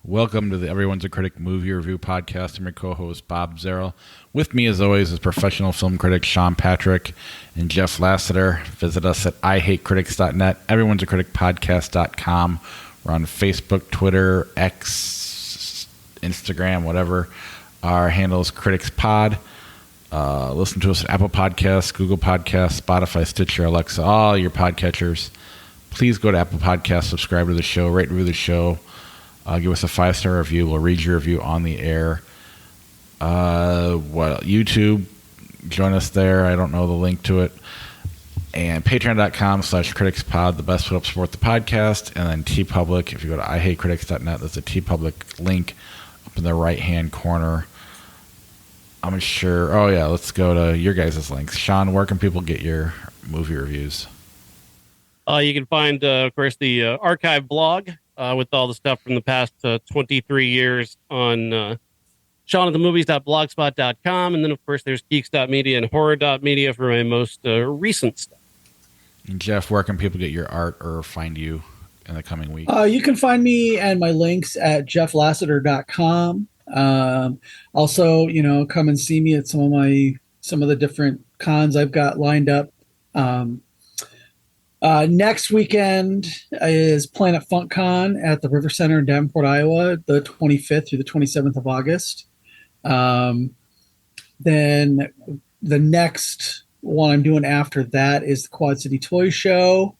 Welcome to the Everyone's a Critic movie review podcast. I'm your co-host, Bob Zerl. With me, as always, is professional film critic Sean Patrick and Jeff Lasseter. Visit us at ihatecritics.net, everyone's a critic podcast.com. We're on Facebook, Twitter, X, Instagram, whatever. Our handle is Critics Pod. Listen to us at Apple Podcasts, Google Podcasts, Spotify, Stitcher, Alexa, all your podcatchers. Please go to Apple Podcasts, subscribe to the show, rate and review the show. Give us a 5-star review. We'll read your review on the air. YouTube, join us there. I don't know the link to it. And patreon.com/criticspod, the best way to help support the podcast. And then TeePublic, if you go to ihatecritics.net, there's a TeePublic link up in the right-hand corner. I'm sure. Oh, yeah, let's go to your guys' links. Sean, where can people get your movie reviews? You can find, of course, the archive blog with all the stuff from the past 23 years on SeanAtTheMovies.blogspot.com. And then, of course, there's Geeks.media and Horror.media for my most recent stuff. And Jeff, where can people get your art or find you in the coming week? You can find me and my links at jefflasseter.com. Also, come and see me at some of the different cons I've got lined up. Next weekend is Planet Funk Con at the River Center in Davenport, Iowa, the 25th through the 27th of August. Then the next one I'm doing after that is the Quad City Toy Show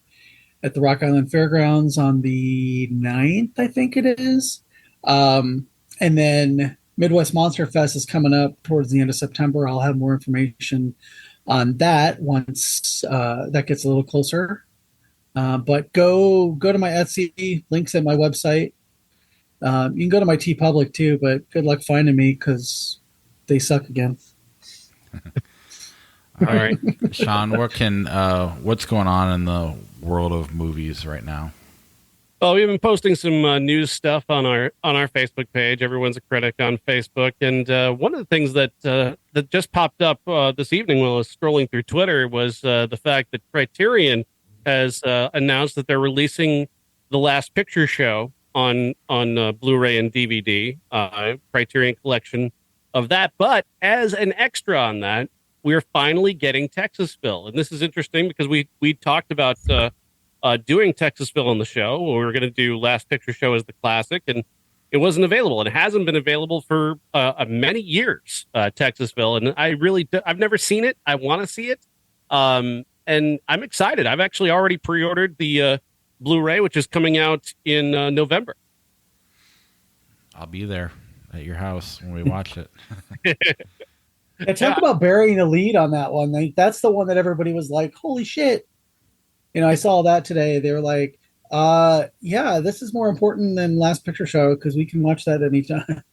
at the Rock Island Fairgrounds on the 9th, I think it is. And then Midwest Monster Fest is coming up towards the end of September. I'll have more information on that once that gets a little closer. But go to my Etsy, links at my website. You can go to my TeePublic too, but good luck finding me because they suck again. All right, Sean, what's going on in the world of movies right now? Well, we've been posting some news stuff on our Facebook page. Everyone's a critic on Facebook, and one of the things that just popped up this evening while I was scrolling through Twitter was the fact that Criterion has announced that they're releasing the Last Picture Show on Blu-ray and DVD, Criterion collection of that. But as an extra on that, we're finally getting Texasville, and this is interesting because we talked about doing Texasville on the show. We were going to do Last Picture Show as the classic, and it wasn't available. It hasn't been available for many years, Texasville, and I've never seen it. I want to see it, and I'm excited. I've actually already pre-ordered the Blu-ray, which is coming out in November. I'll be there at your house when we watch it. Talk about burying the lead on that one. That's the one that everybody was like, holy shit. I saw that today. They were like, yeah, this is more important than Last Picture Show because we can watch that anytime.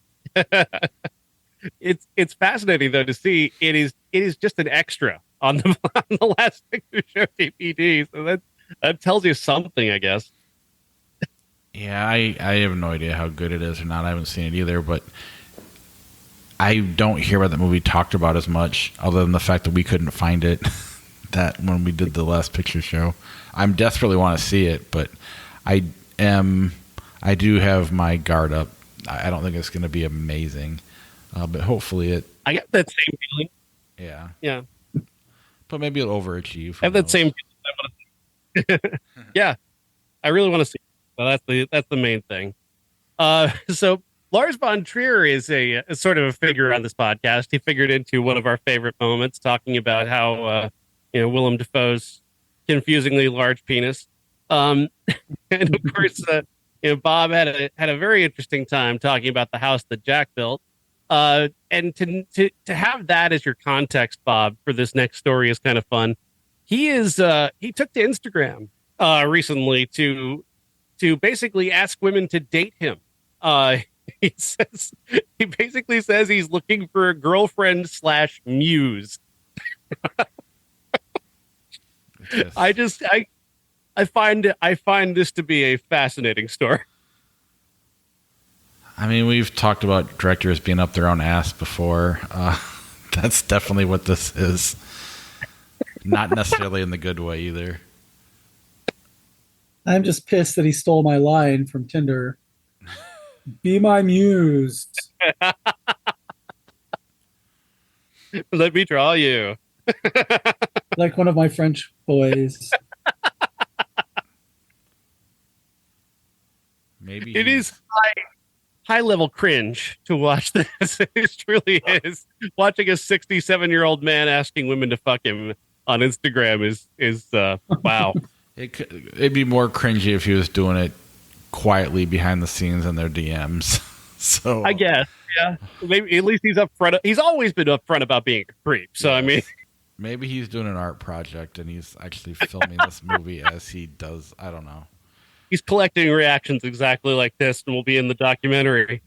It's fascinating though to see it is just an extra on the Last Picture Show DVD. So that tells you something, I guess. Yeah, I have no idea how good it is or not. I haven't seen it either, but I don't hear about that movie talked about as much, other than the fact that we couldn't find it that when we did the Last Picture Show. I desperately want to see it, but I do have my guard up. I don't think it's going to be amazing, but hopefully it. I get that same feeling. Yeah. But maybe it'll overachieve. I have that same feeling. Yeah, I really want to see it. So that's the main thing. So Lars von Trier is a sort of a figure on this podcast. He figured into one of our favorite moments, talking about how Willem Dafoe's confusingly large penis, and of course, Bob had a very interesting time talking about the house that Jack built. And to have that as your context, Bob, for this next story is kind of fun. He took to Instagram recently to basically ask women to date him. He basically says he's looking for a girlfriend / muse. I find this to be a fascinating story. I mean, we've talked about directors being up their own ass before. That's definitely what this is. Not necessarily in the good way either. I'm just pissed that he stole my line from Tinder. Be my muse. Let me draw you. Like one of my French boys. Maybe It is high level cringe to watch this. It truly is. Watching a 67-year-old man asking women to fuck him on Instagram is wow. it'd be more cringy if he was doing it quietly behind the scenes in their DMs. So I guess, yeah. Maybe at least he's upfront. He's always been upfront about being a creep. So I mean, maybe he's doing an art project and he's actually filming this movie as he does. I don't know. he's collecting reactions exactly like this, and will be in the documentary.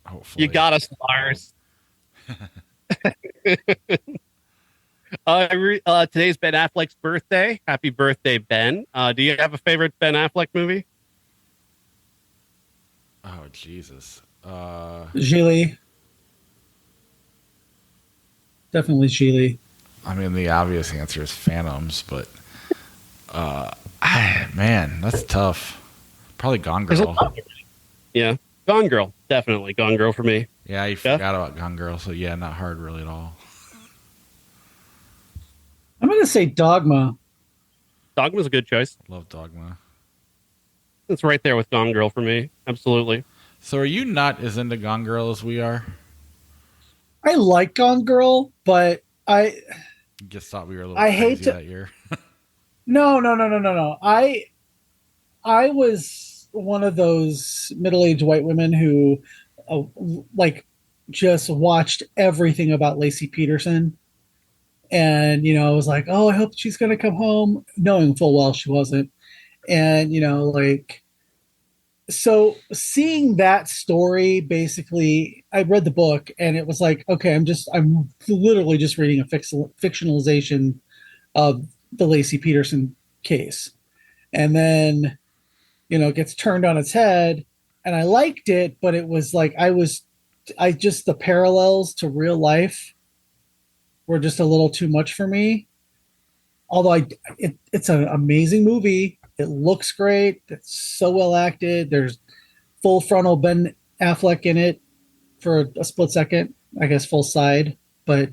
Hopefully, You got us, Lars. Today's Ben Affleck's birthday. Happy birthday, Ben. Do you have a favorite Ben Affleck movie? Oh Jesus. Gilly. Definitely Gilly. I mean, the obvious answer is Phantoms, but man, that's tough. Probably Gone Girl. Yeah, Gone Girl, definitely Gone Girl for me. Yeah, I forgot about Gone Girl, so yeah, not hard really at all. I'm going to say Dogma. Dogma's a good choice. Love Dogma. It's right there with Gone Girl for me. Absolutely. So, are you not as into Gone Girl as we are? I like Gone Girl, but I Just thought we were a little crazy that year. No. I was one of those middle-aged white women who like just watched everything about Lacey Peterson. And, I was like, oh, I hope she's going to come home, knowing full well she wasn't. And, so seeing that story, basically, I read the book and it was like, okay, I'm literally just reading a fictionalization of the Lacey Peterson case. And then, it gets turned on its head, and I liked it, but it was like, the parallels to real life were just a little too much for me. Although it's an amazing movie. It looks great. It's so well acted. There's full frontal Ben Affleck in it for a split second. I guess full side, but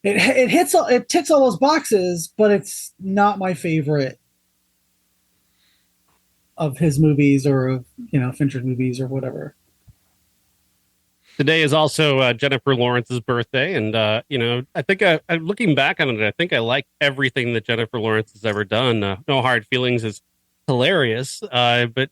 it ticks all those boxes. But it's not my favorite of his movies or of Fincher's movies or whatever. Today is also Jennifer Lawrence's birthday, and I think I'm looking back on it. I think I like everything that Jennifer Lawrence has ever done. No Hard Feelings is hilarious, but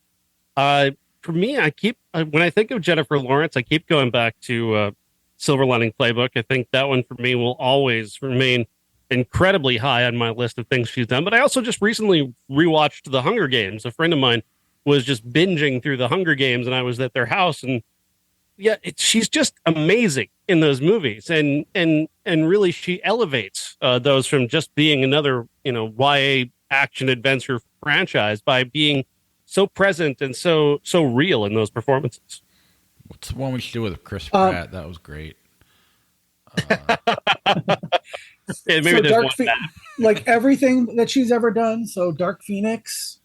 for me, when I think of Jennifer Lawrence, I keep going back to Silver Lining Playbook. I think that one for me will always remain incredibly high on my list of things she's done. But I also just recently rewatched The Hunger Games. A friend of mine was just binging through The Hunger Games, and I was at their house, and yeah, she's just amazing in those movies, and really she elevates those from just being another YA action adventure franchise by being so present and so real in those performances. What's the one we should do with Chris Pratt? That was great. Yeah, maybe so there's like everything that she's ever done. So Dark Phoenix.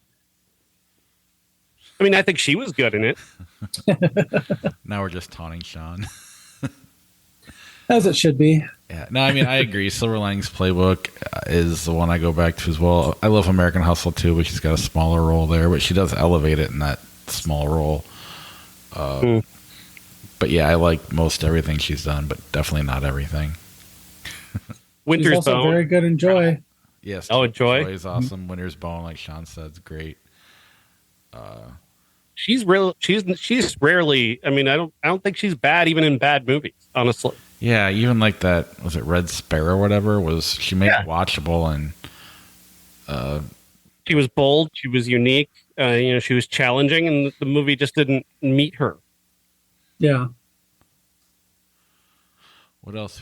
I mean, I think she was good in it. Now we're just taunting Sean. As it should be. Yeah, no, I mean, I agree. Silver Linings Playbook is the one I go back to as well. I love American Hustle too, but she's got a smaller role there, but she does elevate it in that small role. But yeah, I like most everything she's done, but definitely not everything. Winter's She's also Bone. very good in Joy. Yes. Oh, Joy is awesome. Winter's Bone, like Sean said, is great. She's rarely. I mean, I don't think she's bad even in bad movies. Honestly. Yeah, even like that, was it Red Sparrow or whatever? She made it watchable, and she was bold. She was unique. She was challenging, and the movie just didn't meet her. Yeah. What else?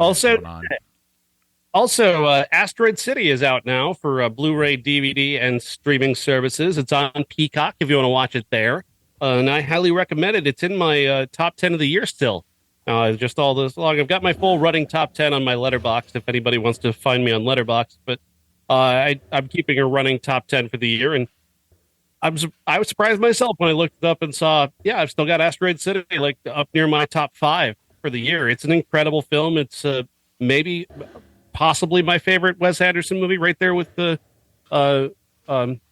Also, Asteroid City is out now for Blu-ray, DVD, and streaming services. It's on Peacock if you want to watch it there. And I highly recommend it. It's in my top 10 of the year still. Just all this long. I've got my full running top 10 on my Letterboxd if anybody wants to find me on Letterboxd. But I'm keeping a running top 10 for the year. And I was surprised myself when I looked it up and saw, yeah, I've still got Asteroid City like up near my top 5 for the year. It's an incredible film. It's maybe possibly my favorite Wes Anderson movie, right there with the uh,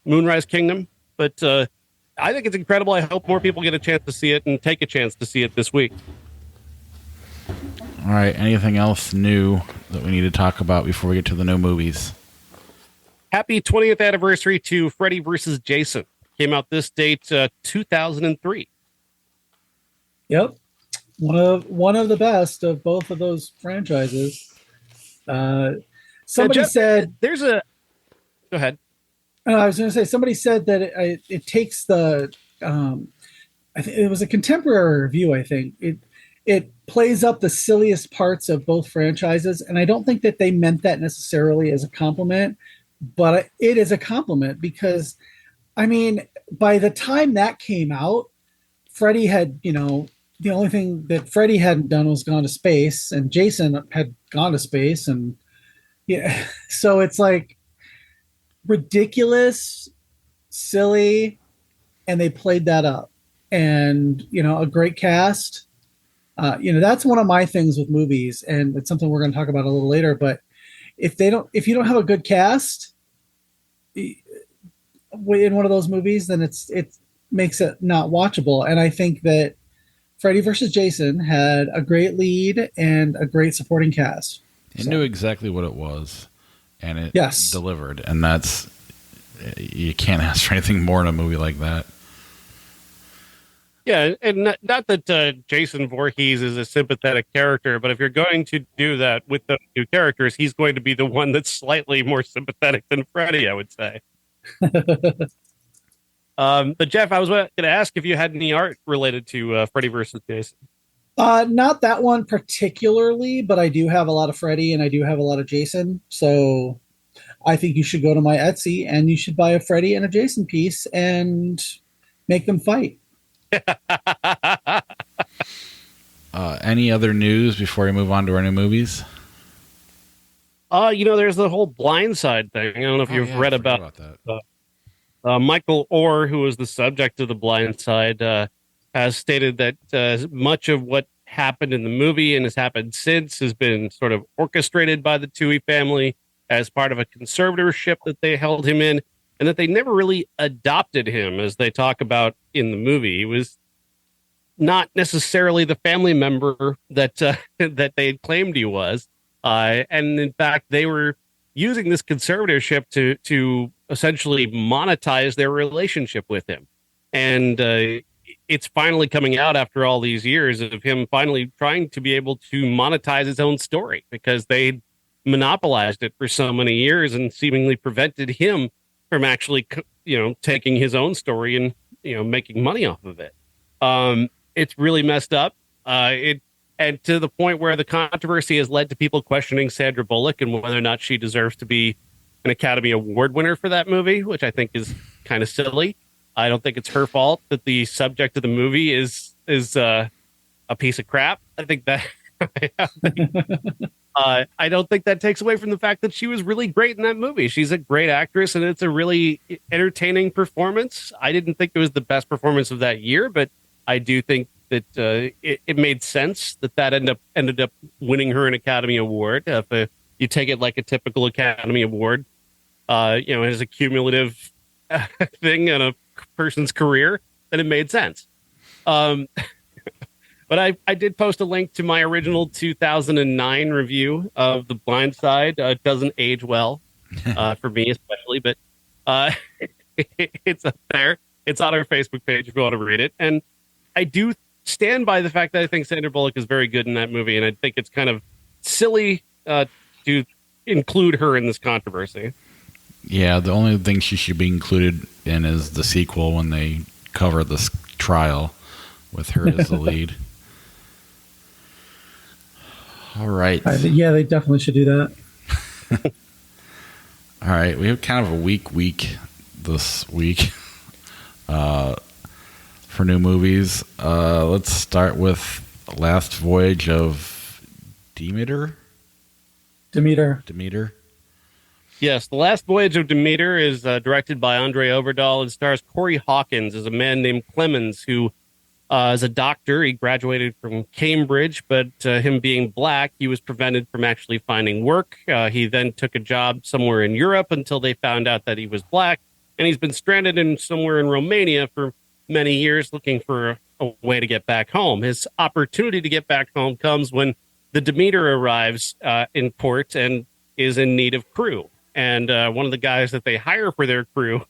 Moonrise Kingdom. But I think it's incredible. I hope more people get a chance to see it and take a chance to see it this week. All right. Anything else new that we need to talk about before we get to the new movies? Happy 20th anniversary to Freddy vs. Jason. Came out this date, 2003. Yep, one of the best of both of those franchises. Somebody Jeff, said there's a. Go ahead. I was going to say somebody said that it takes the. I think it was a contemporary review. I think it plays up the silliest parts of both franchises, and I don't think that they meant that necessarily as a compliment, but it is a compliment because, I mean, by the time that came out, Freddy had, the only thing that Freddy hadn't done was gone to space, and Jason had gone to space, and yeah, so it's like ridiculous, silly, and they played that up, and a great cast. That's one of my things with movies, and it's something we're going to talk about a little later. But if you don't have a good cast in one of those movies, then it makes it not watchable. And I think that Freddy vs. Jason had a great lead and a great supporting cast. It knew exactly what it was, and it delivered. And you can't ask for anything more in a movie like that. Yeah, and not that Jason Voorhees is a sympathetic character, but if you're going to do that with the new characters, he's going to be the one that's slightly more sympathetic than Freddy, I would say. But Jeff, I was going to ask if you had any art related to Freddy versus Jason. Not that one particularly, but I do have a lot of Freddy and I do have a lot of Jason. So I think you should go to my Etsy and you should buy a Freddy and a Jason piece and make them fight. Any other news before we move on to our new movies? There's the whole Blindside thing. I don't know if you've read about that. Michael Orr, who was the subject of the Blindside, has stated that much of what happened in the movie and has happened since has been sort of orchestrated by the Toohey family as part of a conservatorship that they held him in, and that they never really adopted him, as they talk about in the movie. He was not necessarily the family member that that they had claimed he was. And in fact, they were using this conservatorship to essentially monetize their relationship with him. And it's finally coming out after all these years of him finally trying to be able to monetize his own story, because they monopolized it for so many years and seemingly prevented him from actually, taking his own story and, making money off of it. It's really messed up. And to the point where the controversy has led to people questioning Sandra Bullock and whether or not she deserves to be an Academy Award winner for that movie, which I think is kind of silly. I don't think it's her fault that the subject of the movie is a piece of crap. I think that I don't think that takes away from the fact that she was really great in that movie. She's a great actress, and it's a really entertaining performance. I didn't think it was the best performance of that year, but I do think that it made sense that ended up winning her an Academy Award. If you take it like a typical Academy Award, as a cumulative thing in a person's career, then it made sense. But I did post a link to my original 2009 review of The Blind Side. It doesn't age well for me, especially, but it's up there. It's on our Facebook page if you want to read it. And I do stand by the fact that I think Sandra Bullock is very good in that movie, and I think it's kind of silly to include her in this controversy. Yeah, the only thing she should be included in is the sequel when they cover this trial with her as the lead. All right. Yeah, they definitely should do that. All right. We have kind of a week this week for new movies. Let's start with Last Voyage of Demeter. Yes, The Last Voyage of Demeter is directed by Andre Overdahl and stars Corey Hawkins as a man named Clemens who is a doctor. He graduated from Cambridge, but him being black, he was prevented from actually finding work. He then took a job somewhere in Europe until they found out that he was black, and he's been stranded in somewhere in Romania for many years looking for a way to get back home. His opportunity to get back home comes when the Demeter arrives in port and is in need of crew. And one of the guys that they hire for their crew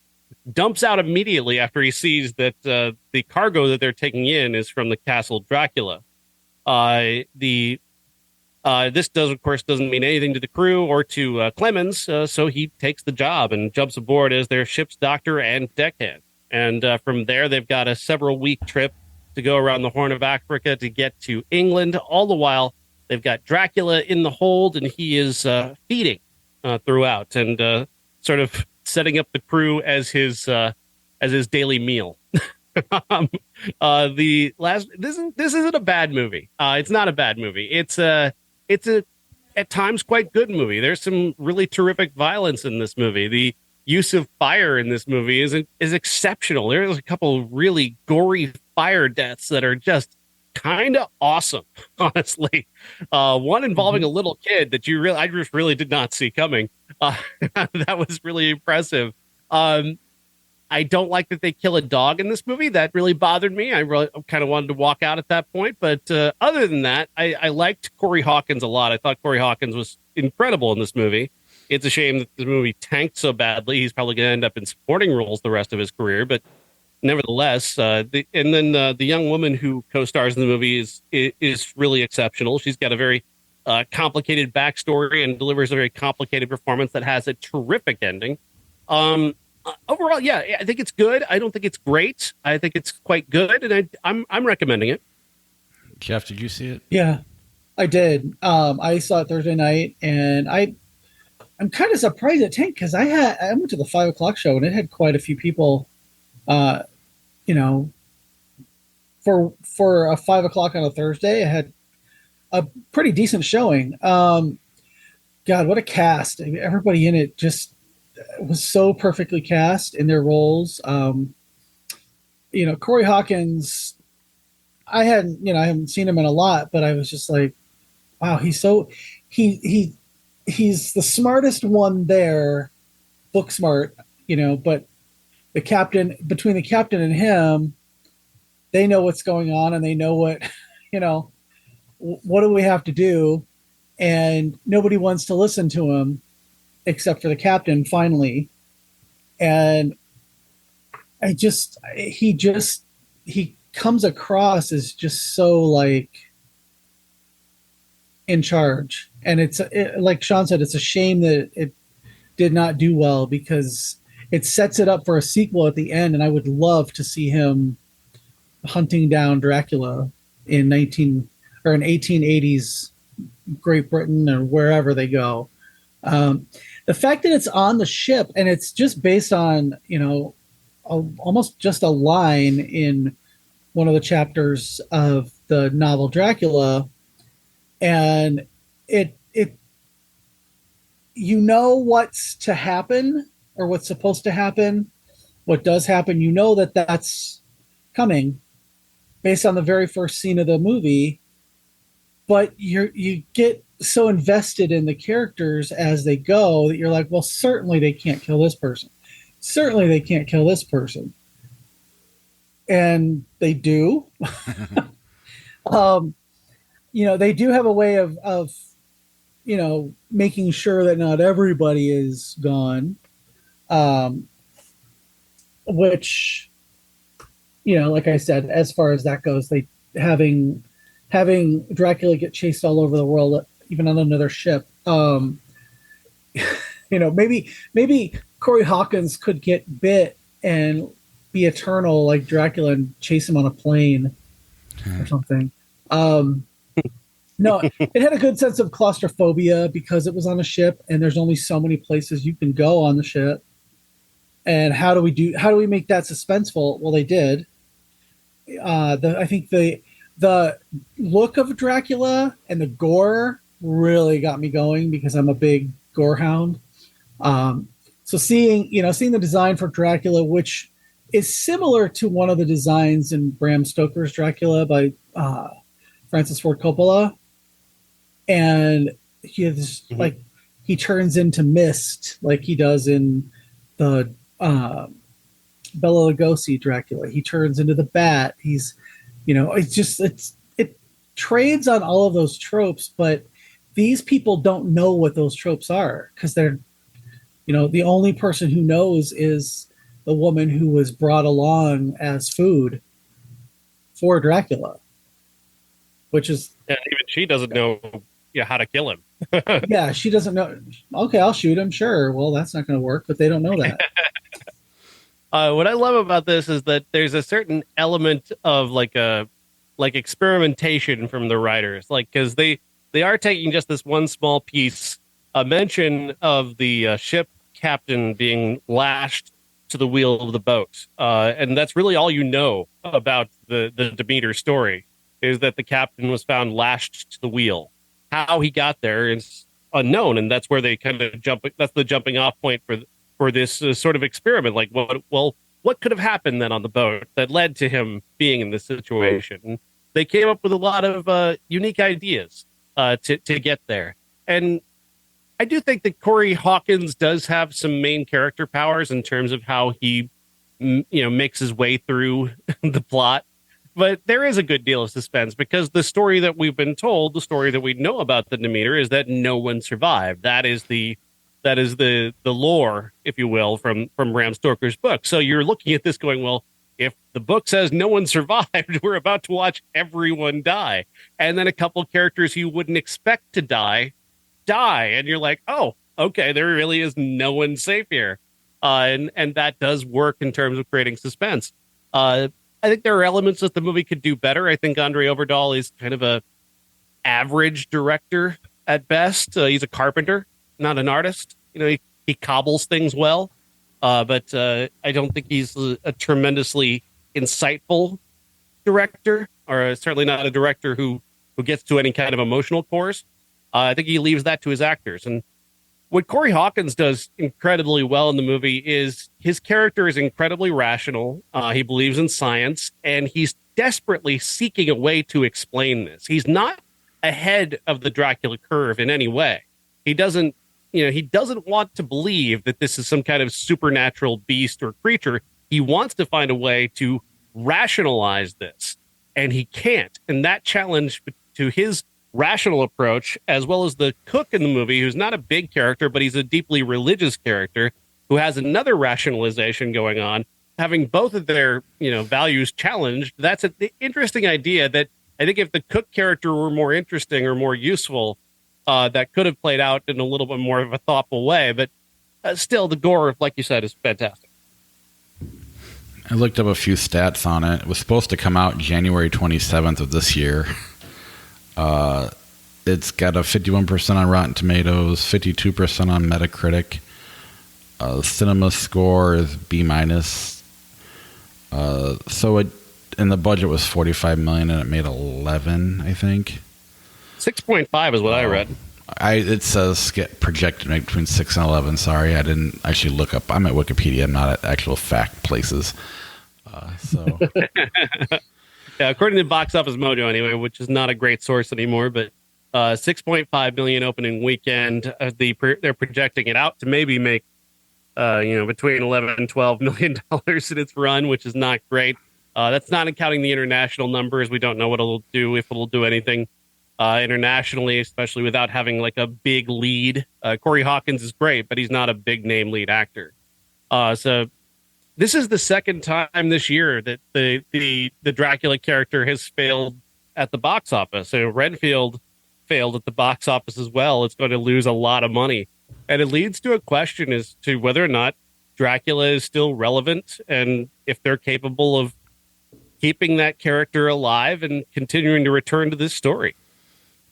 dumps out immediately after he sees that the cargo that they're taking in is from the Castle Dracula. The This does, of course, doesn't mean anything to the crew or to Clemens, so he takes the job and jumps aboard as their ship's doctor and deckhand. And from there, they've got a several-week trip to go around the Horn of Africa to get to England. All the while, they've got Dracula in the hold, and he is feeding throughout and sort of setting up the crew as his daily meal. The last this isn't a bad movie. It's not a bad movie. It's a at times quite good movie. There's some really terrific violence in this movie. The use of fire in this movie is exceptional. There's a couple really gory fire deaths that are just kind of awesome, honestly. One involving a little kid that I just really did not see coming. That was really impressive. I don't like that they kill a dog in this movie. That really bothered me. I really kind of wanted to walk out at that point. But other than that, I liked Corey Hawkins a lot. I thought Corey Hawkins was incredible in this movie. It's a shame that the movie tanked so badly. He's probably going to end up in supporting roles the rest of his career. But nevertheless, the young woman who co-stars in the movie is really exceptional. She's got a very complicated backstory and delivers a very complicated performance that has a terrific ending. Overall, yeah, I think it's good. I don't think it's great. I think it's quite good, and I'm recommending it. Jeff, did you see it? Yeah, I did. I saw it Thursday night, and I'm kind of surprised it tanked because I went to the 5 o'clock show and it had quite a few people. For a 5 o'clock on a Thursday, it had a pretty decent showing. God, what a cast! I mean, everybody in it just was so perfectly cast in their roles. Corey Hawkins, I haven't seen him in a lot, but I was just like, wow, he's the smartest one there, book smart, but between the captain and him, they know what's going on and they know what do we have to do, and nobody wants to listen to him except for the captain finally. And he comes across as just so like in charge. And like Sean said, it's a shame that it did not do well because it sets it up for a sequel at the end. And I would love to see him hunting down Dracula in 1880s Great Britain or wherever they go. The fact that it's on the ship and it's just based on, almost just a line in one of the chapters of the novel Dracula, and it what's to happen or what's supposed to happen, what does happen, that's coming based on the very first scene of the movie, but you get so invested in the characters as they go that you're like, well, certainly they can't kill this person. Certainly they can't kill this person. And they do. They do have a way of making sure that not everybody is gone. Which, like I said, as far as that goes, having Dracula get chased all over the world, even on another ship. Maybe Corey Hawkins could get bit and be eternal like Dracula and chase him on a plane or something. No, it had a good sense of claustrophobia because it was on a ship and there's only so many places you can go on the ship. And how do we make that suspenseful? Well, they did. I think the look of Dracula and the gore really got me going because I'm a big gore hound. So seeing the design for Dracula, which is similar to one of the designs in Bram Stoker's Dracula by Francis Ford Coppola, and he turns into mist like he does in the Bela Lugosi Dracula. He turns into the bat. He's, it trades on all of those tropes, but these people don't know what those tropes are because they're, the only person who knows is the woman who was brought along as food for Dracula, which is even she doesn't know how to kill him. Yeah, she doesn't know. Okay, I'll shoot him. Sure. Well, that's not going to work, but they don't know that. What I love about this is that there's a certain element of like experimentation from the writers, because they are taking just this one small piece, a mention of the ship captain being lashed to the wheel of the boat, and that's really all you know about the Demeter story, is that the captain was found lashed to the wheel. How he got there is unknown, and that's where they kind of that's the jumping off point for this sort of experiment. Like, what could have happened then on the boat that led to him being in this situation? And they came up with a lot of unique ideas to get there. And I do think that Corey Hawkins does have some main character powers in terms of how he, makes his way through the plot. But there is a good deal of suspense because the story that we've been told, the story that we know about the Demeter, is that no one survived. That is the lore, if you will, from Bram Stoker's book. So you're looking at this going, well, if the book says no one survived, we're about to watch everyone die. And then a couple characters you wouldn't expect to die. And you're like, oh, okay, there really is no one safe here. And that does work in terms of creating suspense. I think there are elements that the movie could do better. I think Andre Overdahl is kind of a average director at best. He's a carpenter, not an artist. He cobbles things well, but I don't think he's a tremendously insightful director, or certainly not a director who gets to any kind of emotional cores. I think he leaves that to his actors. And what Corey Hawkins does incredibly well in the movie is his character is incredibly rational. He believes in science, and he's desperately seeking a way to explain this. He's not ahead of the Dracula curve in any way. He doesn't want to believe that this is some kind of supernatural beast or creature. He wants to find a way to rationalize this, and he can't. And that challenge to his rational approach, as well as the cook in the movie, who's not a big character, but he's a deeply religious character who has another rationalization going on, having both of their values challenged. That's an interesting idea that I think if the cook character were more interesting or more useful, that could have played out in a little bit more of a thoughtful way. But still, the gore, like you said, is fantastic. I looked up a few stats on it. It was supposed to come out January 27th of this year. It's got a 51% on Rotten Tomatoes, 52% on Metacritic. Cinema score is B-. And the budget was $45 million, and it made 11, I think. 6.5 is what I read. It says get projected between 6 and 11. Sorry, I didn't actually look up. I'm at Wikipedia. I'm not at actual fact places. Yeah, according to Box Office Mojo, anyway, which is not a great source anymore, but 6.5 million opening weekend. They're projecting it out to maybe make between 11 and 12 million dollars in its run, which is not great. That's not counting the international numbers. We don't know what it'll do, if it'll do anything internationally, especially without having like a big lead. Corey Hawkins is great, but he's not a big name lead actor. So this is the second time this year that the Dracula character has failed at the box office. So Renfield failed at the box office as well. It's going to lose a lot of money. And it leads to a question as to whether or not Dracula is still relevant and if they're capable of keeping that character alive and continuing to return to this story.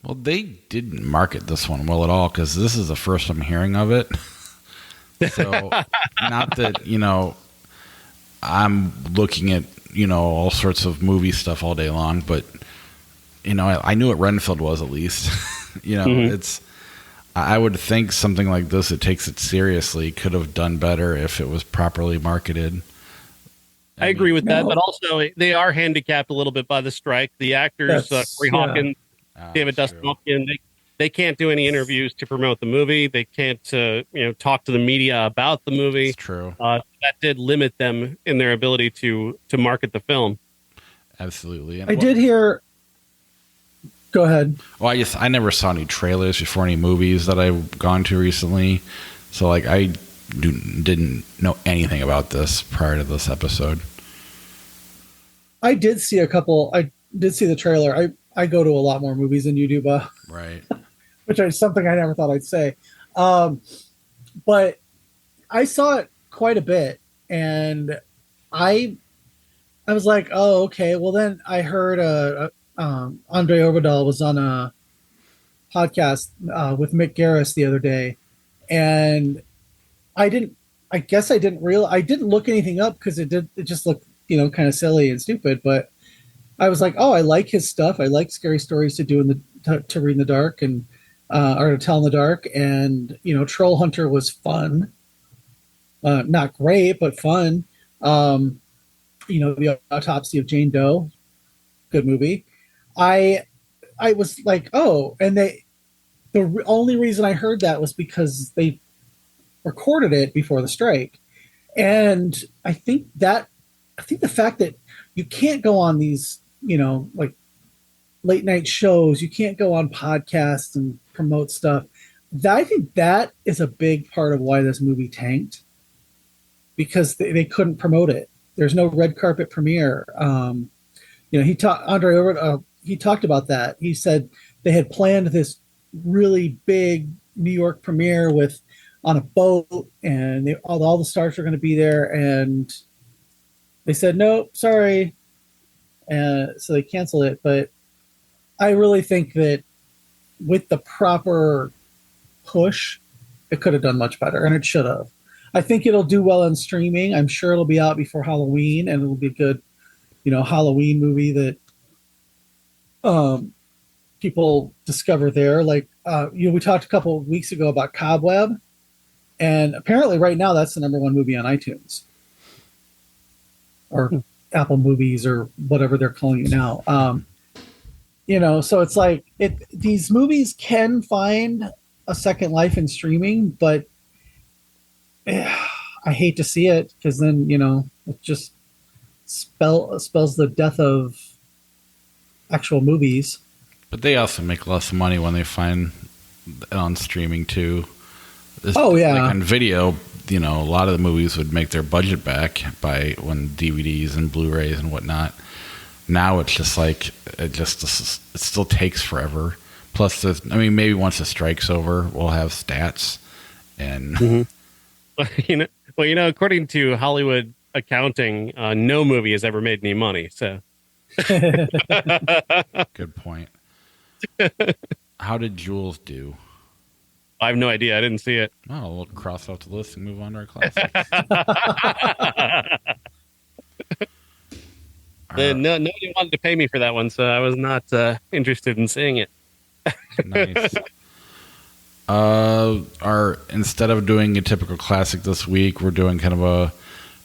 Well, they didn't market this one well at all because this is the first I'm hearing of it. So not that, I'm looking at, all sorts of movie stuff all day long, but, I knew what Renfield was at least. It's, I would think something like this, it takes it seriously, could have done better if it was properly marketed. I agree with that, but also they are handicapped a little bit by the strike. The actors, Corey Hawkins, David Dustin Hopkins, they can't do any interviews to promote the movie. They can't, talk to the media about the movie. It's true. That did limit them in their ability to market the film. Absolutely. I did hear. Go ahead. Well, I never saw any trailers before any movies that I've gone to recently, so like I didn't know anything about this prior to this episode. I did see a couple. I did see the trailer. I go to a lot more movies than you do, Right. Which is something I never thought I'd say. But I saw it quite a bit, and I was like, oh, okay. Well, then I heard Andre Overdahl was on a podcast with Mick Garris the other day, and I didn't look anything up because it just looked, kind of silly and stupid, but I was like, oh, I like his stuff. I like scary stories to read in the dark and or to tell in the dark. And, Troll Hunter was fun. Not great, but fun. The Autopsy of Jane Doe, good movie. I was like, oh, and the only reason I heard that was because they recorded it before the strike. And I think the fact that you can't go on these, like late night shows, you can't go on podcasts and promote stuff. I think that is a big part of why this movie tanked, because they couldn't promote it. There's no red carpet premiere. He talked about that. He said they had planned this really big New York premiere on a boat, and all the stars were going to be there, and they said, nope, sorry. So they canceled it. But I really think that with the proper push, it could have done much better, and it should have. I think it'll do well on streaming. I'm sure it'll be out before Halloween, and it'll be a good, Halloween movie that people discover there. Like, we talked a couple of weeks ago about Cobweb, and apparently right now that's the number one movie on iTunes or Apple Movies or whatever they're calling it now. So it's like these movies can find a second life in streaming, but I hate to see it, because then, it just spells the death of actual movies. But they also make less money when they find it on streaming too. Oh yeah. Like on video, a lot of the movies would make their budget back by when DVDs and Blu-rays and whatnot. Now it's just like it still takes forever. Plus, maybe once the strike's over, we'll have stats and. Mm-hmm. According to Hollywood accounting, no movie has ever made any money. So. Good point. How did Jules do? I have no idea. I didn't see it. Oh, we'll cross out the list and move on to our classics. Nobody wanted to pay me for that one, so I was not interested in seeing it. Nice. Instead of doing a typical classic this week, we're doing kind of a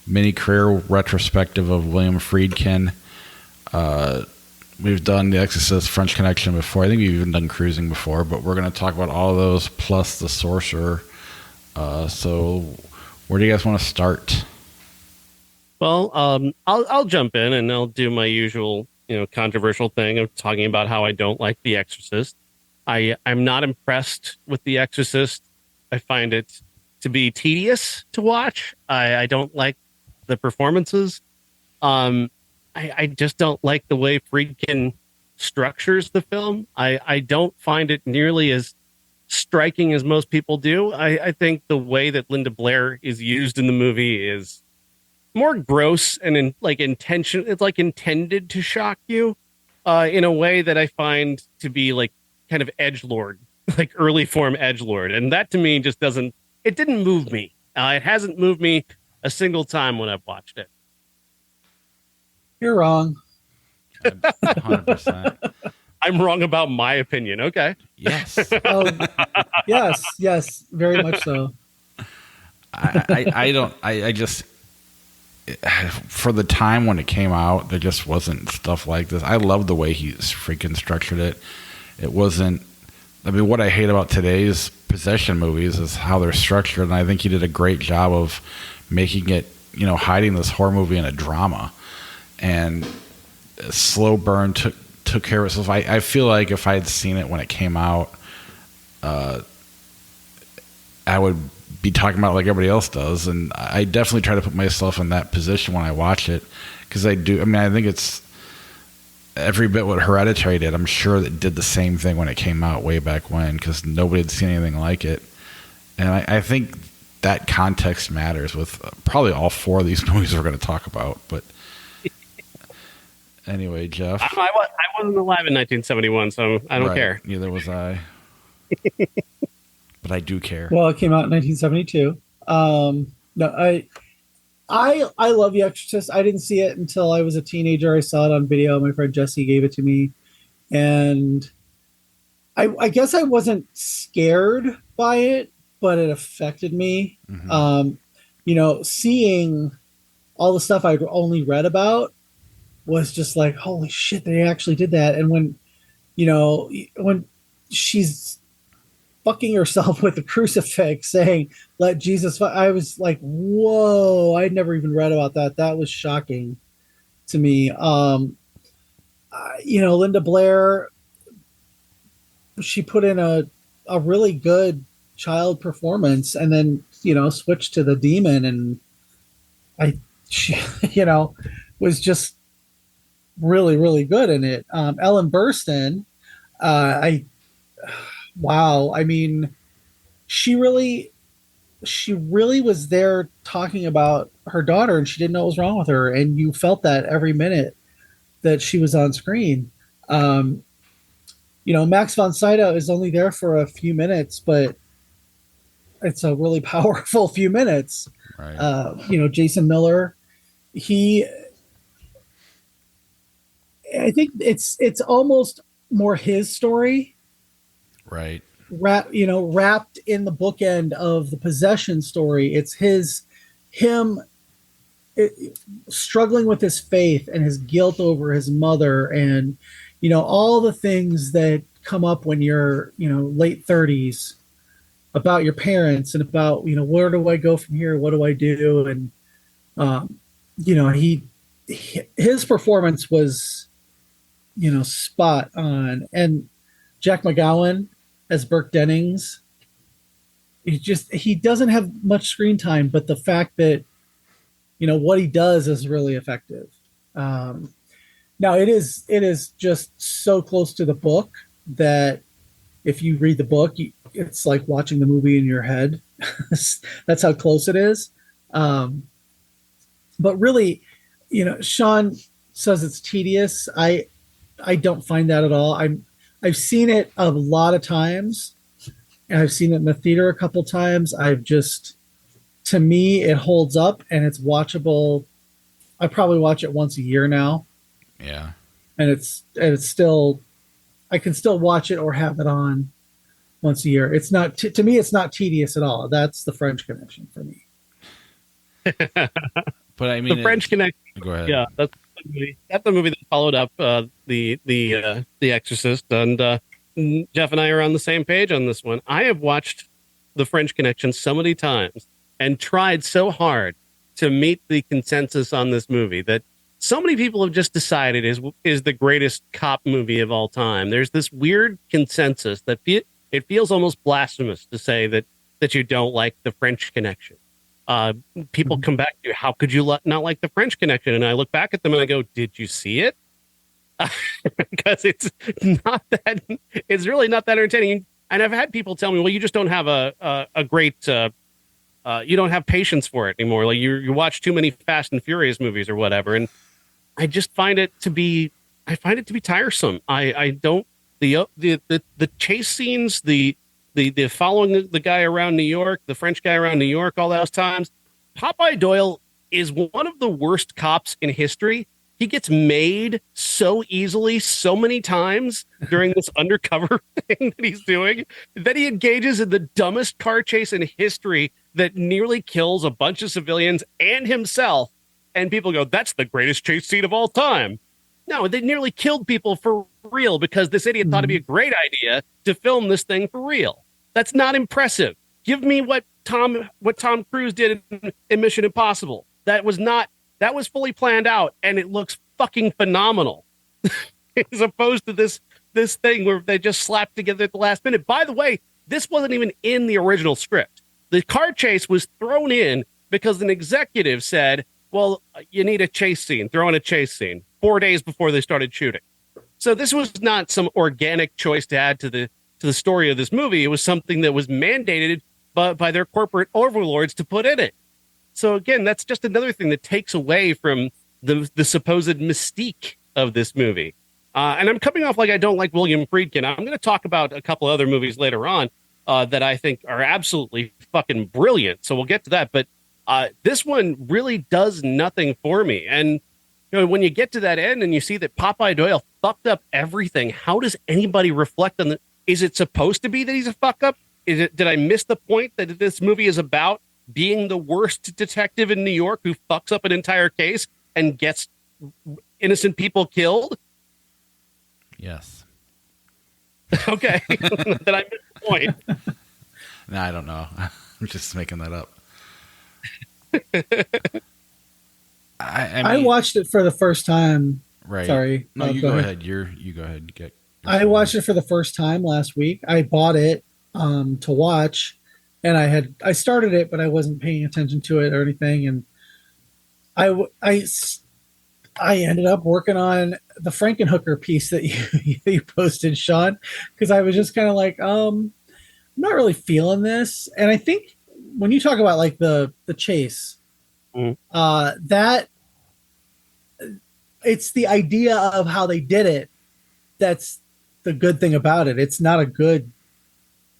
mini career retrospective of William Friedkin. We've done The Exorcist, French Connection before. I think we've even done Cruising before, but we're going to talk about all of those plus The Sorcerer. So where do you guys want to start? Well, I'll jump in and I'll do my usual, controversial thing of talking about how I don't like The Exorcist. I'm not impressed with The Exorcist. I find it to be tedious to watch. I don't like the performances. I just don't like the way Friedkin structures the film. I don't find it nearly as striking as most people do. I think the way that Linda Blair is used in the movie is more gross and intention. It's like intended to shock you in a way that I find to be like kind of edgelord, like early form edgelord. And that to me just didn't move me. It hasn't moved me a single time when I've watched it. You're wrong. 100%. I'm wrong about my opinion. Okay. Yes. Oh, yes, very much so. I don't. I just, for the time when it came out, there just wasn't stuff like this. I love the way he freaking structured it. It wasn't. I mean, what I hate about today's possession movies is how they're structured, and I think he did a great job of making it, hiding this horror movie in a drama, and slow burn took care of itself. I feel like if I had seen it when it came out, I would be talking about it like everybody else does, and I definitely try to put myself in that position when I watch it, because I do. I mean, I think it's every bit what Hereditary did. I'm sure that did the same thing when it came out way back when, because nobody had seen anything like it, and I think that context matters with probably all four of these movies we're going to talk about. But anyway, Jeff, I wasn't alive in 1971, so I don't care. Neither was I. But I do care. Well, it came out in 1972. No, I love The Exorcist. I didn't see it until I was a teenager. I saw it on video. My friend Jesse gave it to me, and I guess I wasn't scared by it, but it affected me. Mm-hmm. Seeing all the stuff I'd only read about was just like, holy shit, they actually did that. And when she's fucking herself with the crucifix saying, let Jesus, I was like, whoa, I'd never even read about that. That was shocking to me. Linda Blair, she put in a really good child performance, and then, switched to the demon. And she was just really, really good in it. Ellen Burstyn, wow. I mean, she really was there talking about her daughter, and she didn't know what was wrong with her. And you felt that every minute that she was on screen. Max von Sydow is only there for a few minutes, but it's a really powerful few minutes. Right. Jason Miller, I think it's almost more his story. Right. Wrapped in the bookend of the possession story. It's him struggling with his faith and his guilt over his mother, and all the things that come up when you're late 30s about your parents, and about where do I go from here, what do I do. And his performance was spot on. And Jack McGowan as Burke Dennings, he doesn't have much screen time, but the fact that what he does is really effective. Now it is just so close to the book that if you read the book, it's like watching the movie in your head. That's how close it is. But really, Sean says it's tedious. I don't find that at all. I've seen it a lot of times, and I've seen it in the theater a couple times. To me, it holds up, and it's watchable. I probably watch it once a year now. Yeah. And it's still, I can still watch it or have it on once a year. It's not, to me, it's not tedious at all. That's the French Connection for me. But I mean, the French Connection. Go ahead. Yeah, that's the movie that followed up the Exorcist, and Jeff and I are on the same page on this one. I have watched the French Connection so many times and tried so hard to meet the consensus on this movie that so many people have just decided is the greatest cop movie of all time. There's this weird consensus that it feels almost blasphemous to say that you don't like the French Connection. People come back to you, how could you not like the French Connection? And I look back at them and I go, did you see it? Because it's really not that entertaining. And I've had people tell me, well, you just don't have a great, you don't have patience for it anymore. Like you watch too many Fast and Furious movies or whatever. And I just find it to be tiresome. I don't, the chase scenes, the following the guy around New York, the French guy around New York, all those times. Popeye Doyle is one of the worst cops in history. he gets made so easily, so many times during this undercover thing that he's doing, that he engages in the dumbest car chase in history that nearly kills a bunch of civilians and himself. And people go, that's the greatest chase scene of all time. No, they nearly killed people for real because this idiot thought it'd be a great idea to film this thing for real. That's not impressive. Give me what Tom Cruise did in Mission Impossible. That was fully planned out, and it looks fucking phenomenal. As opposed to this thing where they just slapped together at the last minute. By the way, this wasn't even in the original script. The car chase was thrown in because an executive said, well, you need a chase scene. Throw in a chase scene 4 days before they started shooting. So this was not some organic choice to add to the story of this movie. It was something that was mandated by their corporate overlords to put in it. So again, that's just another thing that takes away from the supposed mystique of this movie. And I'm coming off like I don't like William Friedkin. I'm going to talk about a couple other movies later on that I think are absolutely fucking brilliant. So we'll get to that. But this one really does nothing for me. And when you get to that end and you see that Popeye Doyle fucked up everything, how does anybody reflect on is it supposed to be that he's a fuck up? Did I miss the point that this movie is about being the worst detective in New York who fucks up an entire case and gets innocent people killed? Yes. Okay. Then I missed the point. No, I don't know. I'm just making that up. I watched it for the first time. Right. Sorry. No, you go ahead. You go ahead. I watched it for the first time last week. I bought it to watch, and I started it, but I wasn't paying attention to it or anything. And I ended up working on the Frankenhooker piece that you posted, Sean, because I was just kind of like, I'm not really feeling this. And I think when you talk about like the chase, that it's the idea of how they did it. That's the good thing about it. It's not a good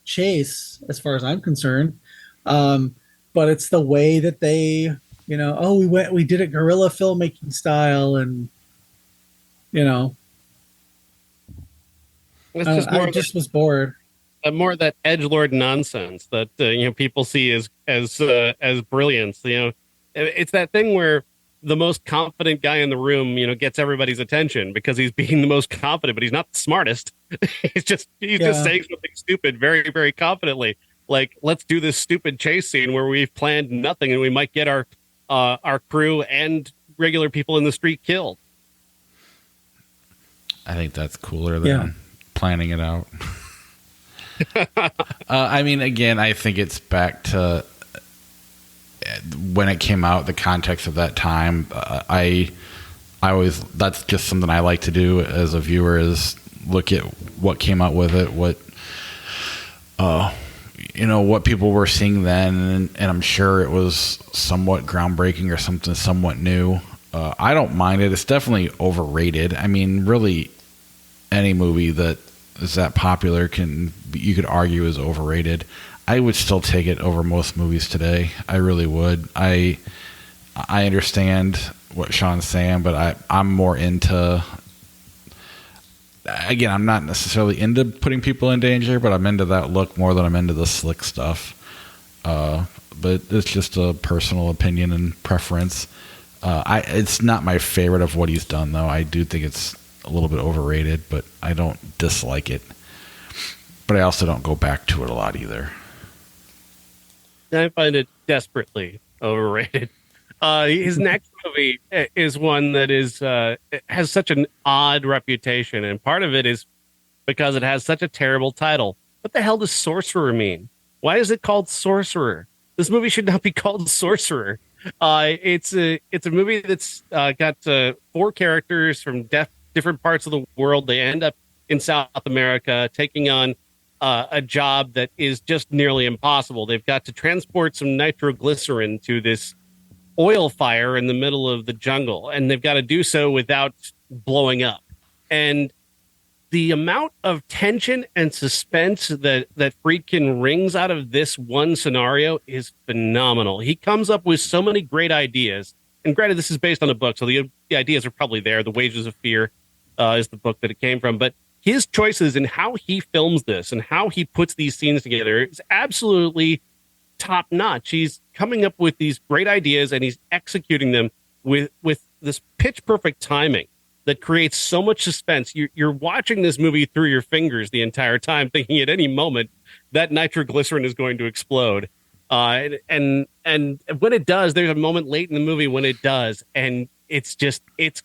chase as far as I'm concerned. But it's the way that they, we did it guerrilla filmmaking style, and I just was bored. More of that edgelord nonsense that people see as brilliance. It's that thing where the most confident guy in the room, gets everybody's attention because he's being the most confident, but he's not the smartest. he's just saying something stupid very, very confidently. Like, let's do this stupid chase scene where we've planned nothing and we might get our crew and regular people in the street killed. I think that's cooler than planning it out. I mean, again, I think it's back to when it came out, the context of that time. I always, that's just something I like to do as a viewer, is look at what came out with it, what people were seeing then, and I'm sure it was somewhat groundbreaking or something somewhat new. I don't mind it. It's definitely overrated. I mean, really, any movie that is that popular you could argue is overrated. I would still take it over most movies today. I really would. I understand what Sean's saying, but I'm more into. Again, I'm not necessarily into putting people in danger, but I'm into that look more than I'm into the slick stuff. But it's just a personal opinion and preference. It's not my favorite of what he's done, though. I do think it's a little bit overrated, but I don't dislike it. But I also don't go back to it a lot either. I find it desperately overrated. His next movie is one that has such an odd reputation, and part of it is because it has such a terrible title. What the hell does Sorcerer mean? Why is it called Sorcerer? This movie should not be called Sorcerer. It's a movie that's got 4 characters from different parts of the world. They end up in South America taking on a job that is just nearly impossible. They've got to transport some nitroglycerin to this oil fire in the middle of the jungle, and they've got to do so without blowing up. And the amount of tension and suspense that Friedkin wrings out of this one scenario is phenomenal. He comes up with so many great ideas. And granted, this is based on a book, so the the ideas are probably there. The Wages of Fear is the book that it came from, but his choices and how he films this and how he puts these scenes together is absolutely top notch. He's coming up with these great ideas and he's executing them with this pitch perfect timing that creates so much suspense. You're watching this movie through your fingers the entire time, thinking at any moment that nitroglycerin is going to explode. And when it does, there's a moment late in the movie when it does, and it's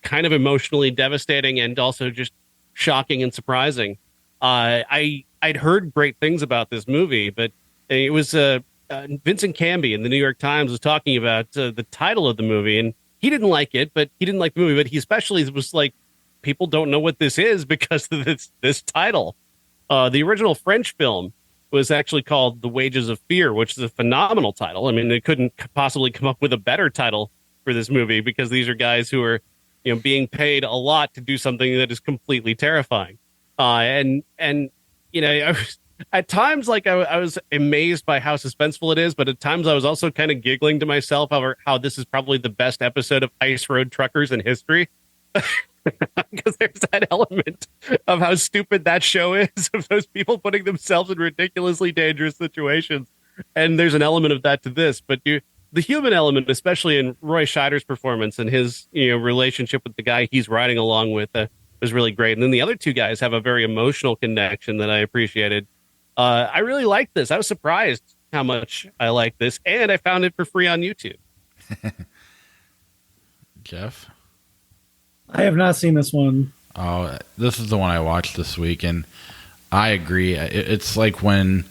kind of emotionally devastating and also just shocking and surprising. I'd heard great things about this movie, but it was Vincent Canby in the New York Times was talking about the title of the movie, and he didn't like it, but he didn't like the movie, but he especially was like, people don't know what this is because of this title. The original French film was actually called The Wages of Fear, which is a phenomenal title. I mean, they couldn't possibly come up with a better title for this movie because these are guys who are, being paid a lot to do something that is completely terrifying. And at times, like I was amazed by how suspenseful it is, but at times I was also kind of giggling to myself over how this is probably the best episode of Ice Road Truckers in history. Because there's that element of how stupid that show is, of those people putting themselves in ridiculously dangerous situations. And there's an element of that to this, but the human element, especially in Roy Scheider's performance and his relationship with the guy he's riding along with, was really great. And then the other two guys have a very emotional connection that I appreciated. I really liked this. I was surprised how much I liked this, and I found it for free on YouTube. Jeff? I have not seen this one. Oh, this is the one I watched this week, and I agree. It's like when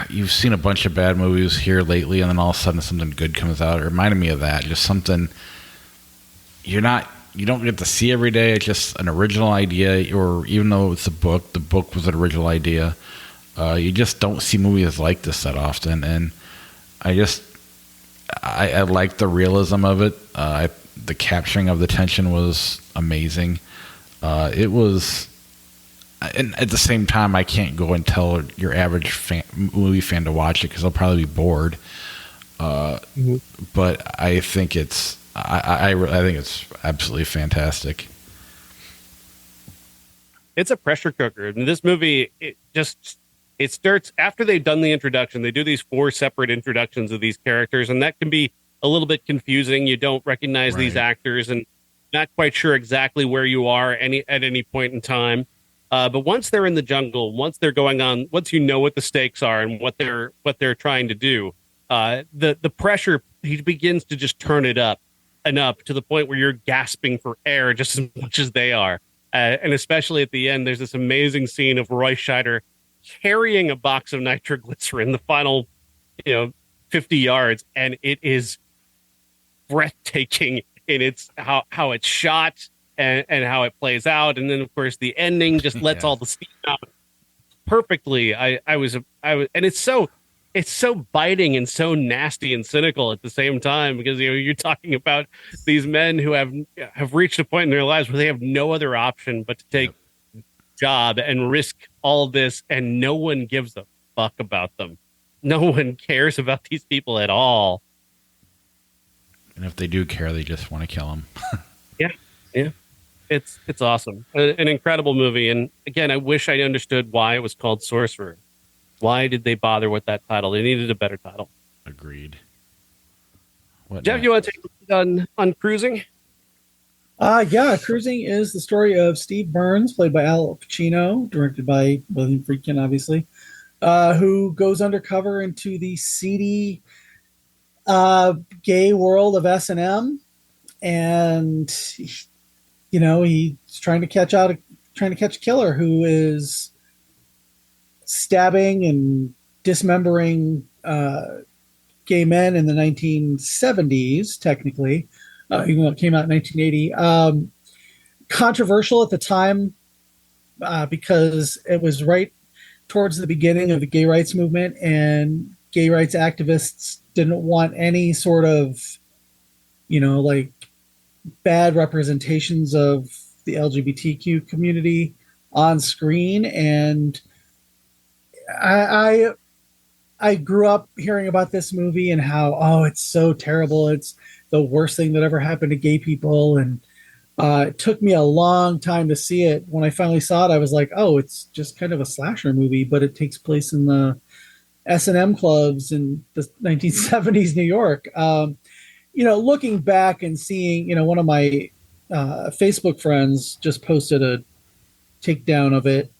you've seen a bunch of bad movies here lately, and then all of a sudden something good comes out. It reminded me of that. Just something you don't get to see every day. It's just an original idea, or even though it's the book was an original idea. You just don't see movies like this that often, and I like the realism of it. The capturing of the tension was amazing. It was, and at the same time, I can't go and tell your average movie fan to watch it because they'll probably be bored. But I think I think it's absolutely fantastic. It's a pressure cooker. And this movie, it starts after they've done the introduction. They do these 4 separate introductions of these characters, and that can be a little bit confusing. You don't recognize these actors and not quite sure exactly where you are at any point in time. But once they're in the jungle, once they're going on, once you know what the stakes are and what they're trying to do, the pressure, he begins to just turn it up and up to the point where you're gasping for air just as much as they are. And especially at the end, there's this amazing scene of Roy Scheider carrying a box of nitroglycerin the final 50 yards, and it is breathtaking in its how it's shot and how it plays out. And then of course the ending just lets all the steam out perfectly. I was and it's so biting and so nasty and cynical at the same time, because you're talking about these men who have reached a point in their lives where they have no other option but to take job and risk all this, and no one gives a fuck about them. No one cares about these people at all. And if they do care, they just want to kill them. Yeah. It's awesome. An incredible movie. And again, I wish I understood why it was called Sorcerer. Why did they bother with that title? They needed a better title. Agreed. Jeff, you want to take on Cruising? Yeah, Cruising is the story of Steve Burns, played by Al Pacino, directed by William Friedkin, obviously, who goes undercover into the seedy gay world of S&M, and he's trying to catch a killer who is stabbing and dismembering gay men in the 1970s, technically, even though it came out in 1980. Controversial at the time because it was right towards the beginning of the gay rights movement, and gay rights activists didn't want any sort of, bad representations of the LGBTQ community on screen. And I I grew up hearing about this movie and how, oh, it's so terrible. It's the worst thing that ever happened to gay people. And it took me a long time to see it. When I finally saw it, I was like, oh, it's just kind of a slasher movie, but it takes place in the S&M clubs in the 1970s New York. Looking back and seeing, one of my Facebook friends just posted a takedown of it.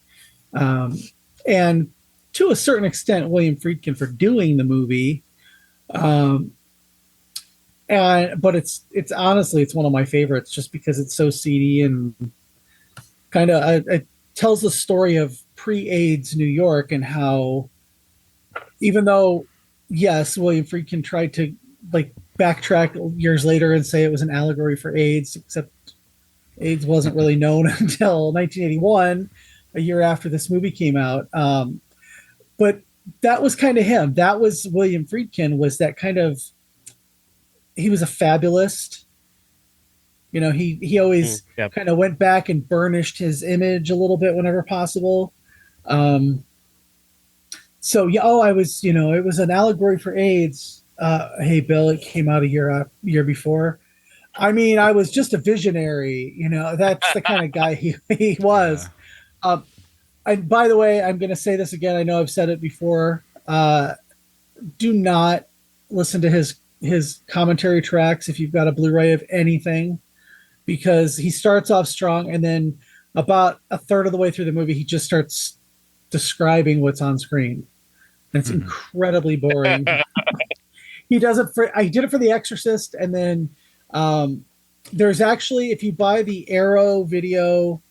And to a certain extent, William Friedkin for doing the movie. But it's honestly, it's one of my favorites just because it's so seedy and kind of it tells the story of pre-AIDS New York and how, even though, yes, William Friedkin tried to like backtrack years later and say it was an allegory for AIDS, except AIDS wasn't really known until 1981, a year after this movie came out. But that was kind of him. That was William Friedkin, was that kind of, he was a fabulist. He always kind of went back and burnished his image a little bit whenever possible. So yeah, it was an allegory for AIDS. Hey, Bill, it came out a year before. I mean, I was just a visionary. That's the kind of guy he was. Yeah. And by the way, I'm going to say this again. I know I've said it before. Do not listen to his commentary tracks if you've got a Blu-ray of anything, because he starts off strong and then about a third of the way through the movie, he just starts describing what's on screen. And it's incredibly boring. He does it I did it for The Exorcist, and then there's actually, if you buy the Arrow Video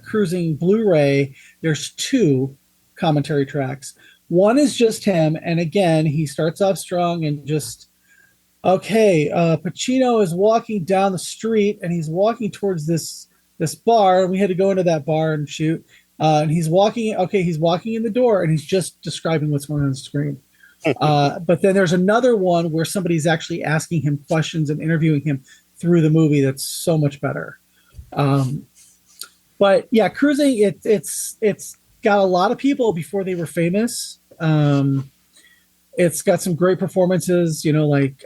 Cruising Blu-ray, there's 2 commentary tracks. One is just him, and again, he starts off strong and just, okay, Pacino is walking down the street, and he's walking towards this bar. We had to go into that bar and shoot. And he's walking in the door, and he's just describing what's going on the screen. But then there's another one where somebody's actually asking him questions and interviewing him through the movie. That's so much better. But yeah, Cruising, it's got a lot of people before they were famous. It's got some great performances, like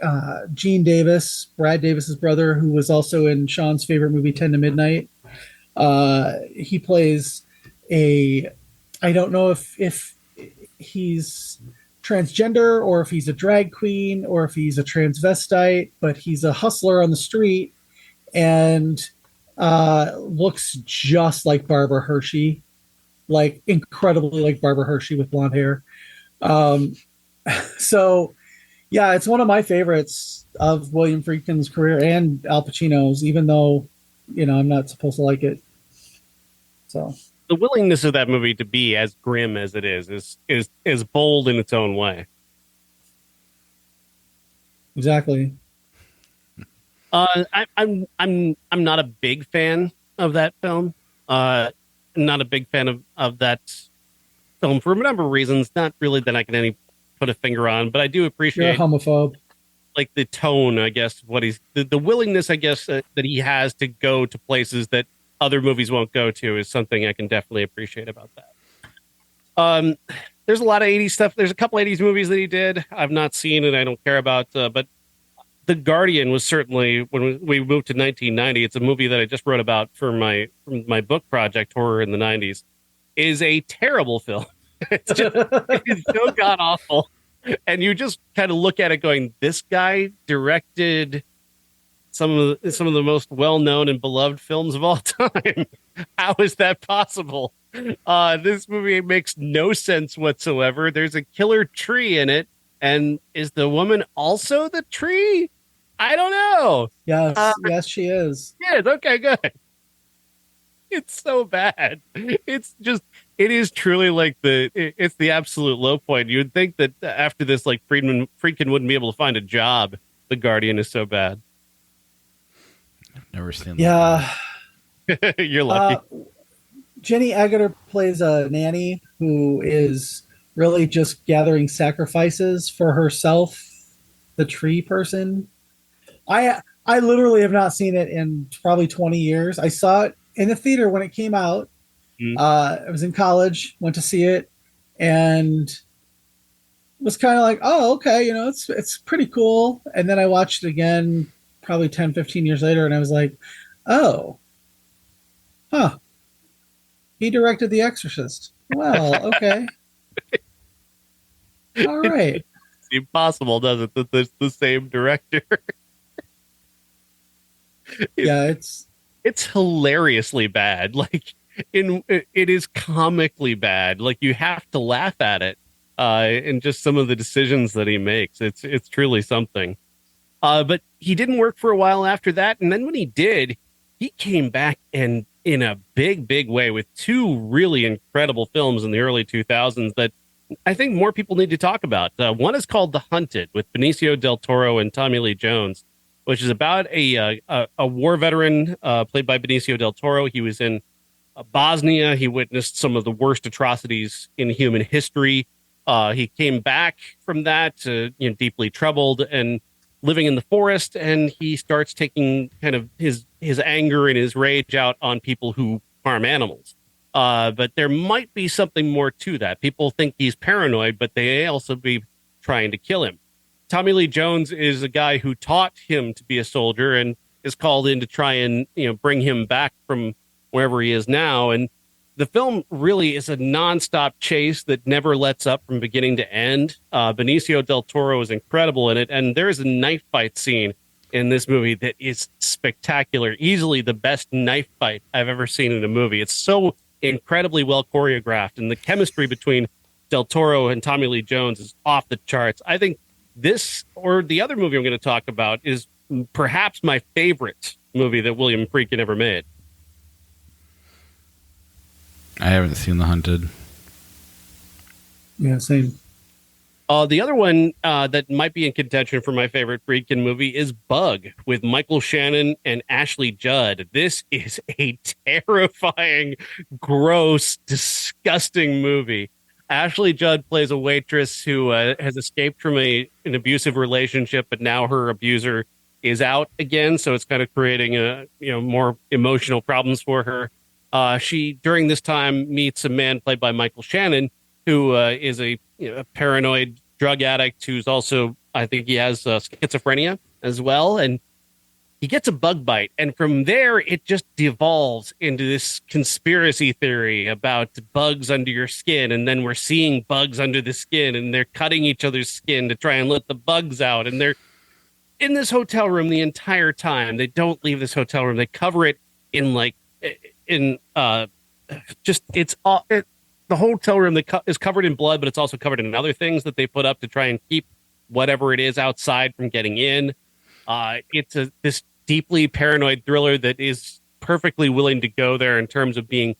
Gene Davis, Brad Davis's brother, who was also in Sean's favorite movie, 10 to Midnight. He plays I don't know if he's transgender or if he's a drag queen or if he's a transvestite, but he's a hustler on the street and looks just like Barbara Hershey, like incredibly like Barbara Hershey with blonde hair. So yeah, it's one of my favorites of William Friedkin's career and Al Pacino's, even though, I'm not supposed to like it. So the willingness of that movie to be as grim as it is bold in its own way. Exactly. I'm not a big fan of that film. Not a big fan of that film for a number of reasons. Not really that I can put a finger on, but I do appreciate. You're a homophobe. Like the tone, I guess, what the willingness, I guess, that he has to go to places that other movies won't go to is something I can definitely appreciate about that. There's a lot of 80s stuff. There's a couple 80s movies that he did I've not seen and I don't care about, but The Guardian was certainly, when we moved to 1990, it's a movie that I just wrote about for my book project, Horror in the 90s, is a terrible film. It's so god awful. And you just kind of look at it going, this guy directed some of the most well-known and beloved films of all time. How is that possible? This movie makes no sense whatsoever. There's a killer tree in it. And is the woman also the tree? I don't know. Yes, she is. Yes, okay, good. It's so bad. It is truly like it's the absolute low point. You would think that after this, like Friedkin wouldn't be able to find a job. The Guardian is so bad. I've never seen that. Yeah. You're lucky. Jenny Agutter plays a nanny who is really just gathering sacrifices for herself, the tree person. I literally have not seen it in probably 20 years. I saw it in the theater when it came out. I was in college, went to see it, and was kind of like, oh, okay, it's pretty cool. And then I watched it again probably 10, 15 years later, and I was like, oh, huh, he directed The Exorcist. Well, okay. All right. It's impossible, doesn't it, that it's the same director? Yeah, It's hilariously bad. Like it is comically bad. Like you have to laugh at it. And just some of the decisions that he makes. It's truly something. But he didn't work for a while after that. And then when he did, he came back and in a big, big way with two really incredible films in the early 2000s that I think more people need to talk about. One is called The Hunted with Benicio del Toro and Tommy Lee Jones, which is about a war veteran played by Benicio del Toro. He was in Bosnia. He witnessed some of the worst atrocities in human history. He came back from that, deeply troubled and living in the forest, and he starts taking kind of his anger and his rage out on people who harm animals. But there might be something more to that. People think he's paranoid, but they may also be trying to kill him. Tommy Lee Jones is a guy who taught him to be a soldier and is called in to try and bring him back from wherever he is now. And the film really is a nonstop chase that never lets up from beginning to end. Benicio del Toro is incredible in it, and there is a knife fight scene in this movie that is spectacular. Easily the best knife fight I've ever seen in a movie. It's so incredibly well choreographed, and the chemistry between del Toro and Tommy Lee Jones is off the charts. I think this, or the other movie I'm going to talk about, is perhaps my favorite movie that William Friedkin ever made. I haven't seen The Hunted. Yeah, same. The other one that might be in contention for my favorite Friedkin movie is Bug with Michael Shannon and Ashley Judd. This is a terrifying, gross, disgusting movie. Ashley Judd plays a waitress who has escaped from an abusive relationship, but now her abuser is out again. So it's kind of creating more emotional problems for her. She, during this time, meets a man played by Michael Shannon, who is a paranoid drug addict who's also, I think he has schizophrenia as well. And he gets a bug bite. And from there, it just devolves into this conspiracy theory about bugs under your skin. And then we're seeing bugs under the skin, and they're cutting each other's skin to try and let the bugs out. And they're in this hotel room the entire time. They don't leave this hotel room. They cover it in the hotel room that is covered in blood, but it's also covered in other things that they put up to try and keep whatever it is outside from getting in. It's this deeply paranoid thriller that is perfectly willing to go there in terms of being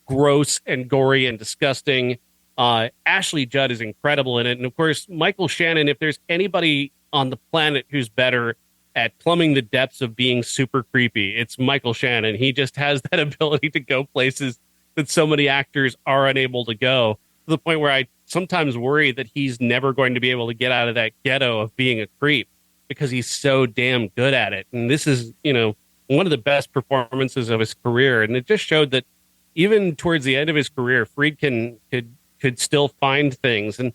gross and gory and disgusting. Ashley Judd is incredible in it. And of course, Michael Shannon, if there's anybody on the planet who's better at plumbing the depths of being super creepy, it's Michael Shannon. He just has that ability to go places that so many actors are unable to go, to the point where I sometimes worry that he's never going to be able to get out of that ghetto of being a creep, because he's so damn good at it. And this is, one of the best performances of his career. And it just showed that even towards the end of his career, Friedkin could still find things. And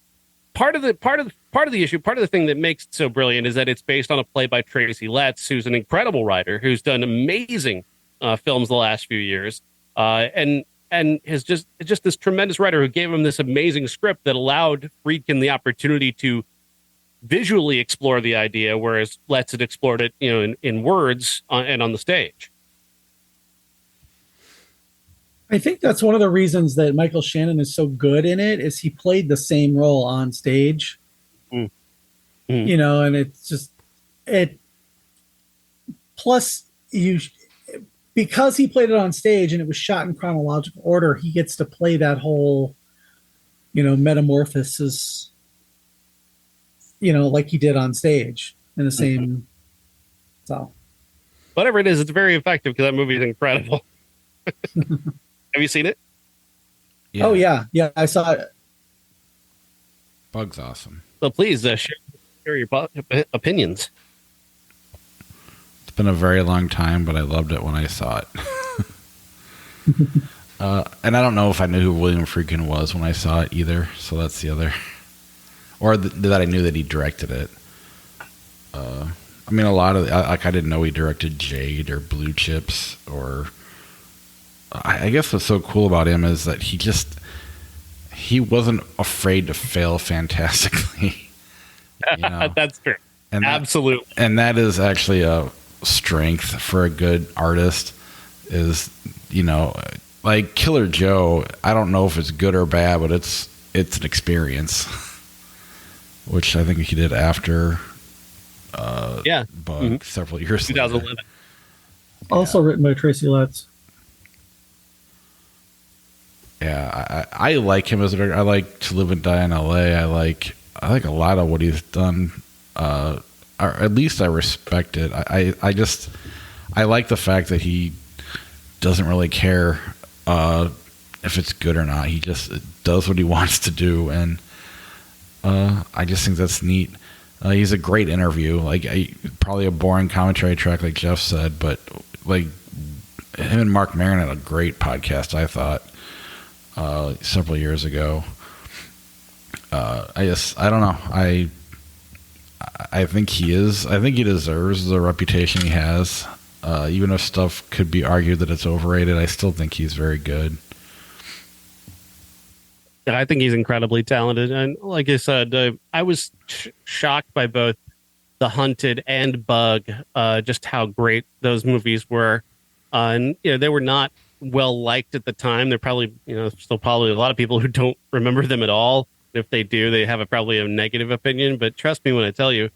part of the thing that makes it so brilliant is that it's based on a play by Tracy Letts, who's an incredible writer who's done amazing films the last few years. And is just this tremendous writer who gave him this amazing script that allowed Friedkin the opportunity to visually explore the idea, whereas Letts had explored it, in words and on the stage. I think that's one of the reasons that Michael Shannon is so good in it, is he played the same role on stage. And it's just plus because he played it on stage and it was shot in chronological order, he gets to play that whole, metamorphosis, like he did on stage in the same. So, whatever it is, it's very effective because that movie is incredible. Have you seen it? Yeah. Oh yeah, I saw it. Bug's awesome. So please share your opinions. It's been a very long time, but I loved it when I saw it. And I don't know if I knew who William Friedkin was when I saw it either, so that's the other. or that I knew that he directed it. I mean, a lot of I didn't know he directed Jade or Blue Chips, or I guess what's so cool about him is that he wasn't afraid to fail fantastically. That's true. And absolutely. And that is actually a strength for a good artist. Is like Killer Joe. I don't know if it's good or bad, but it's an experience, which I think he did after. Bug several years 2011. later. Also written by Tracy Letts. Yeah, I like him as a director. I like To Live and Die in L.A. I like a lot of what he's done. Or at least I respect it. I like the fact that he doesn't really care if it's good or not. He just does what he wants to do, and I just think that's neat. He's a great interview. Like probably a boring commentary track, like Jeff said, but like him and Mark Maron had a great podcast, I thought, several years ago. I don't know. I think he deserves the reputation he has. Even if stuff could be argued that it's overrated, I still think he's very good. I think he's incredibly talented, and like I said, I was shocked by both The Hunted and Bug, just how great those movies were. And they were not well liked at the time. They're probably still probably a lot of people who don't remember them at all. If they do, they have probably a negative opinion. But trust me when I tell you,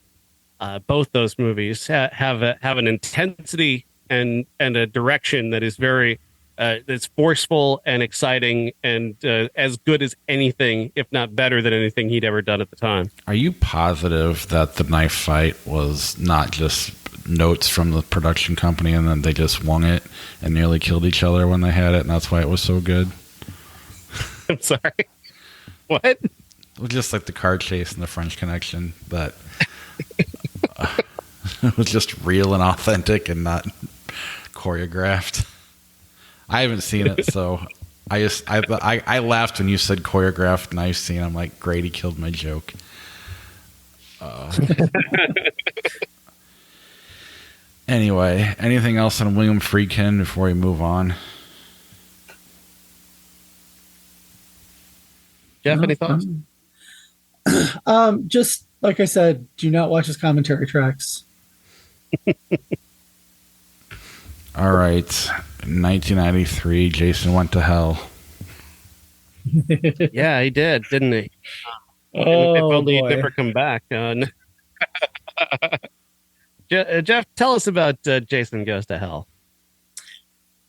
both those movies have an intensity and a direction that is very. That's forceful and exciting and as good as anything, if not better than anything he'd ever done at the time. Are you positive that the knife fight was not just notes from the production company and then they just wung it and nearly killed each other when they had it, and that's why it was so good? I'm sorry. What? It was just like the car chase and the French Connection, that it was just real and authentic and not choreographed. I haven't seen it, so I laughed when you said choreographed knife scene. I'm like, great, he killed my joke. Anyway, anything else on William Friedkin before we move on? Jeff, any thoughts? Just like I said, do not watch his commentary tracks. All right. 1993, Jason went to hell. Yeah, he did, didn't he? Oh, if only he'd boy. never come back. Jeff, tell us about Jason Goes to Hell.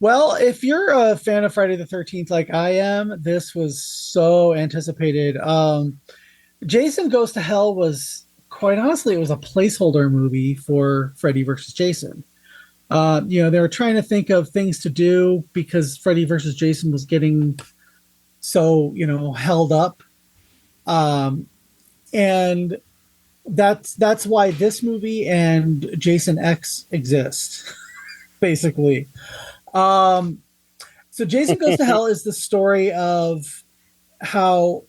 Well, if you're a fan of Friday the 13th like I am, this was so anticipated. Jason Goes to Hell was, quite honestly, it was a placeholder movie for Freddy versus Jason. They were trying to think of things to do because Freddy versus Jason was getting so, held up. And that's why this movie and Jason X exist, basically. So Jason Goes to Hell is the story of how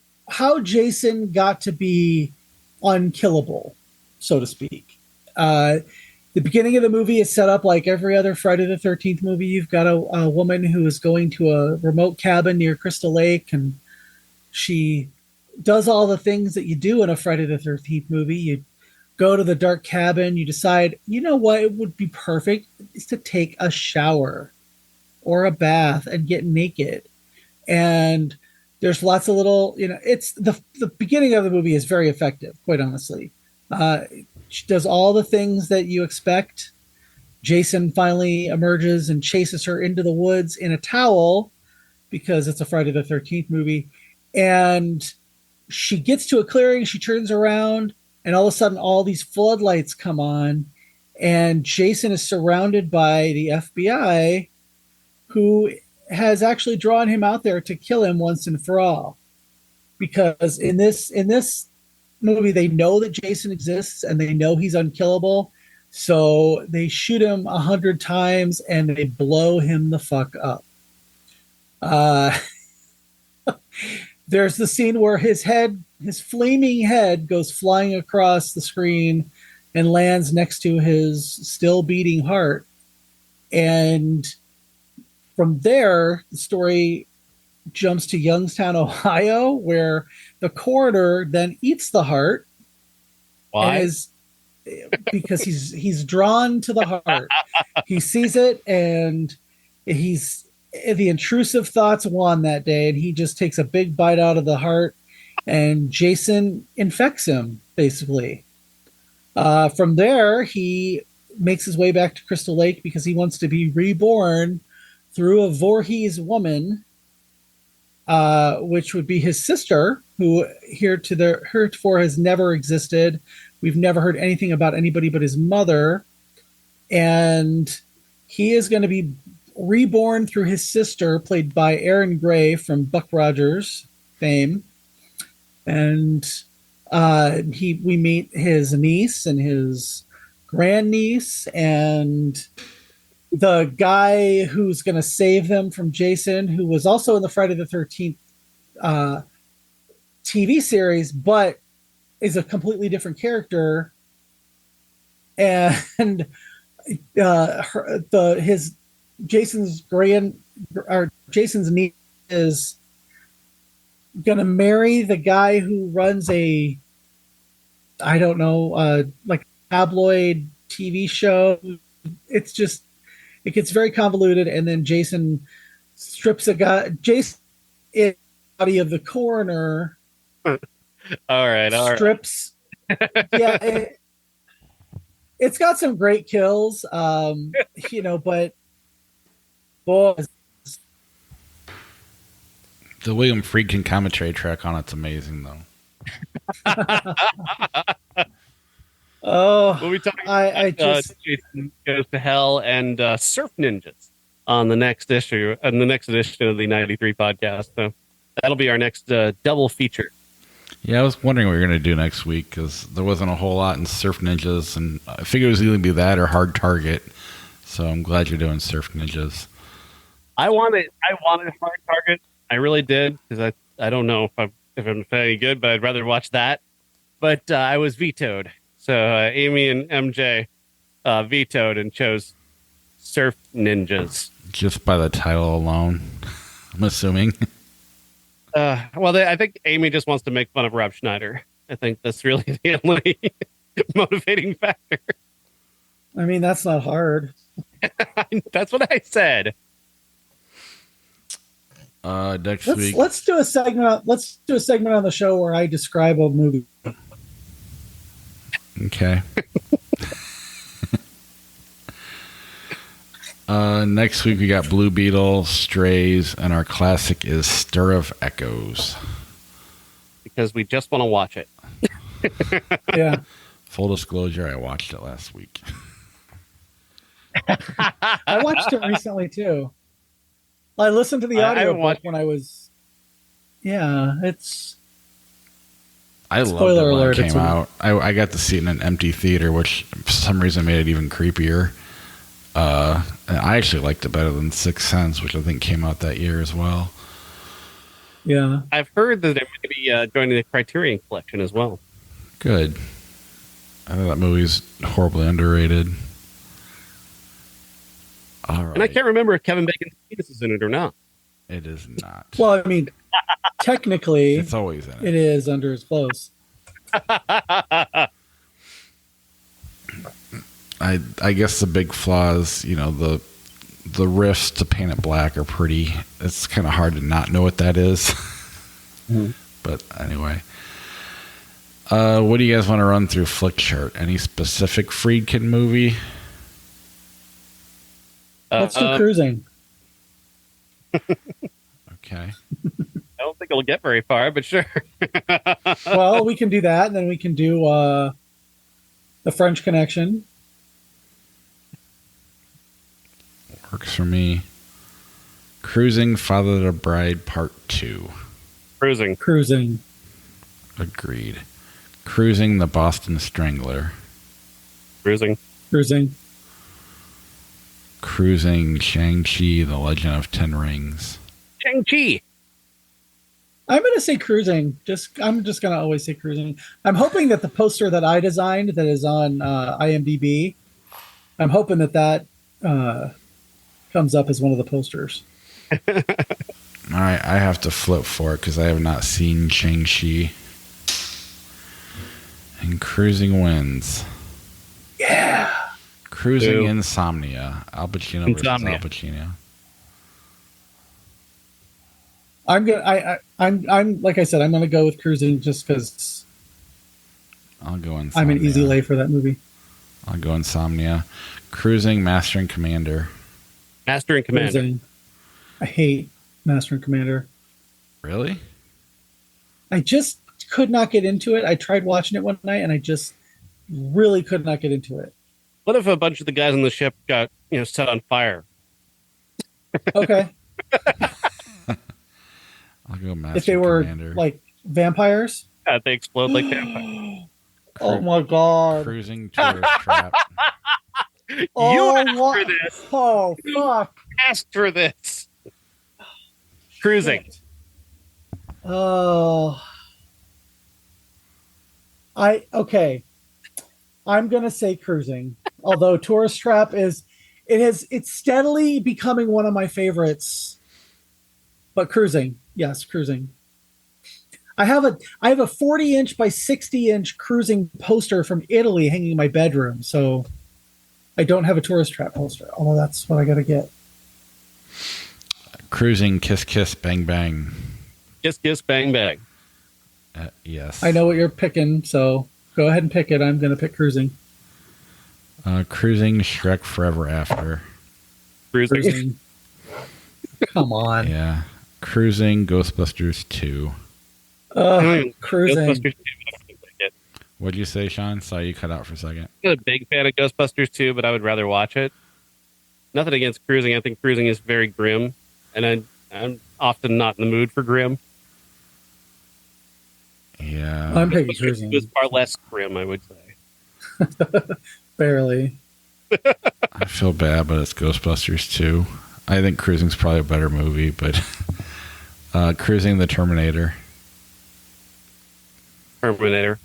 Jason got to be unkillable, so to speak. The beginning of the movie is set up like every other Friday the 13th movie. You've got a woman who is going to a remote cabin near Crystal Lake, and she does all the things that you do in a Friday the 13th movie. You go to the dark cabin, you decide, you know what, it would be perfect is to take a shower or a bath and get naked. And there's lots of little, it's the beginning of the movie is very effective, quite honestly. She does all the things that you expect. Jason finally emerges and chases her into the woods in a towel because it's a Friday the 13th movie. And she gets to a clearing, she turns around, and all of a sudden all these floodlights come on, and Jason is surrounded by the FBI, who has actually drawn him out there to kill him once and for all. Because in this movie, they know that Jason exists and they know he's unkillable, so they shoot him 100 times and they blow him the fuck up. there's the scene where his flaming head goes flying across the screen and lands next to his still beating heart. And from there, the story jumps to Youngstown, Ohio, where the coroner then eats the heart. Why? Because he's drawn to the heart. He sees it, and the intrusive thoughts won that day, and he just takes a big bite out of the heart, and Jason infects him, basically. From there, he makes his way back to Crystal Lake because he wants to be reborn through a Voorhees woman, which would be his sister, who heretofore has never existed. We've never heard anything about anybody but his mother. And he is going to be reborn through his sister, played by Erin Gray from Buck Rogers fame. And we meet his niece and his grandniece, and the guy who's going to save them from Jason, who was also in the Friday the 13th TV series, but is a completely different character. And Jason's niece is going to marry the guy who runs a like tabloid TV show. It gets very convoluted, and then Jason strips Jason is the body of the coroner. all right. Strips. Yeah, it's got some great kills, but boy, The William Friedkin commentary track on it's amazing, though. Oh, We'll be talking Jason Goes to Hell and Surf Ninjas on the next issue, and the next edition of the 93 podcast. So that'll be our next double feature. Yeah, I was wondering what you're going to do next week because there wasn't a whole lot in Surf Ninjas, and I figured it was either going to be that or Hard Target. So I'm glad you're doing Surf Ninjas. I wanted Hard Target. I really did, because I don't know if I'm any good, but I'd rather watch that. But I was vetoed. So Amy and MJ vetoed and chose Surf Ninjas. Just by the title alone, I'm assuming. I think Amy just wants to make fun of Rob Schneider. I think that's really the only motivating factor. I mean, that's not hard. That's what I said. Next week, let's do a segment. Let's do a segment on the show where I describe a movie. Okay. Next week we got Blue Beetle, Strays, and our classic is Stir of Echoes. Because we just want to watch it. Yeah. Full disclosure, I watched it last week. I watched it recently too. I listened to the audio when I was. Yeah, it's. I loved it when it came out. I got to see it in an empty theater, which for some reason made it even creepier. And I actually liked it better than Sixth Sense, which I think came out that year as well. Yeah. I've heard that it may be joining the Criterion Collection as well. Good. I think that movie's horribly underrated. All right. And I can't remember if Kevin Bacon's penis is in it or not. It is not. Well, I mean, technically, it's always in it. It is under his clothes. I guess the big flaws, the riffs to Paint It Black are pretty. It's kind of hard to not know what that is. Mm-hmm. But anyway, what do you guys want to run through Flick Chart? Any specific Friedkin movie? Let's do Cruising. Okay. I don't think it'll get very far, but sure. Well, we can do that, and then we can do The French Connection. Works for me. Cruising, Father of the Bride, Part 2. Cruising. Agreed. Cruising, The Boston Strangler. Cruising. Cruising, Shang-Chi, The Legend of Ten Rings. Shang-Chi. I'm going to say Cruising. I'm just going to always say Cruising. I'm hoping that the poster that I designed that is on IMDb, I'm hoping that comes up as one of the posters. All right, I have to flip for it because I have not seen Shang-Chi. And Cruising wins. Yeah. Cruising Insomnia. Al Pacino versus Al Pacino. I'm like I said, I'm gonna go with Cruising just because I'll go Insomnia. I'm an easy lay for that movie. I'll go Insomnia. Cruising, Master and Commander. Master and Commander. Cruising. I hate Master and Commander. Really? I just could not get into it. I tried watching it one night and I just really could not get into it. What if a bunch of the guys on the ship got set on fire? Okay. I'll go Master If they were Commander. like vampires. Yeah, they explode like vampires. Oh my god. Cruising Tourist Trap. You asked for this. Oh fuck. Asked for this. Cruising. Oh. Okay. I'm gonna say Cruising. Although Tourist Trap it's steadily becoming one of my favorites. But Cruising, yes, Cruising. I have a 40-inch by 60-inch Cruising poster from Italy hanging in my bedroom, so I don't have a Tourist Trap poster, although that's what I gotta get. Cruising, Kiss Kiss, Bang Bang. Kiss Kiss Bang Bang. Yes. I know what you're picking, so go ahead and pick it. I'm gonna pick Cruising. Cruising, Shrek Forever After. Cruising. Come on. Yeah. Cruising, Ghostbusters 2. Cruising. Ghostbusters 2, I don't like it. What'd you say, Sean? Sorry, you cut out for a second. I'm not a big fan of Ghostbusters 2, but I would rather watch it. Nothing against Cruising. I think Cruising is very grim, and I'm often not in the mood for grim. Yeah. I'm picking Cruising. It was far less grim, I would say. Barely. I feel bad, but it's Ghostbusters 2. I think Cruising's probably a better movie, but Cruising the Terminator. Terminator.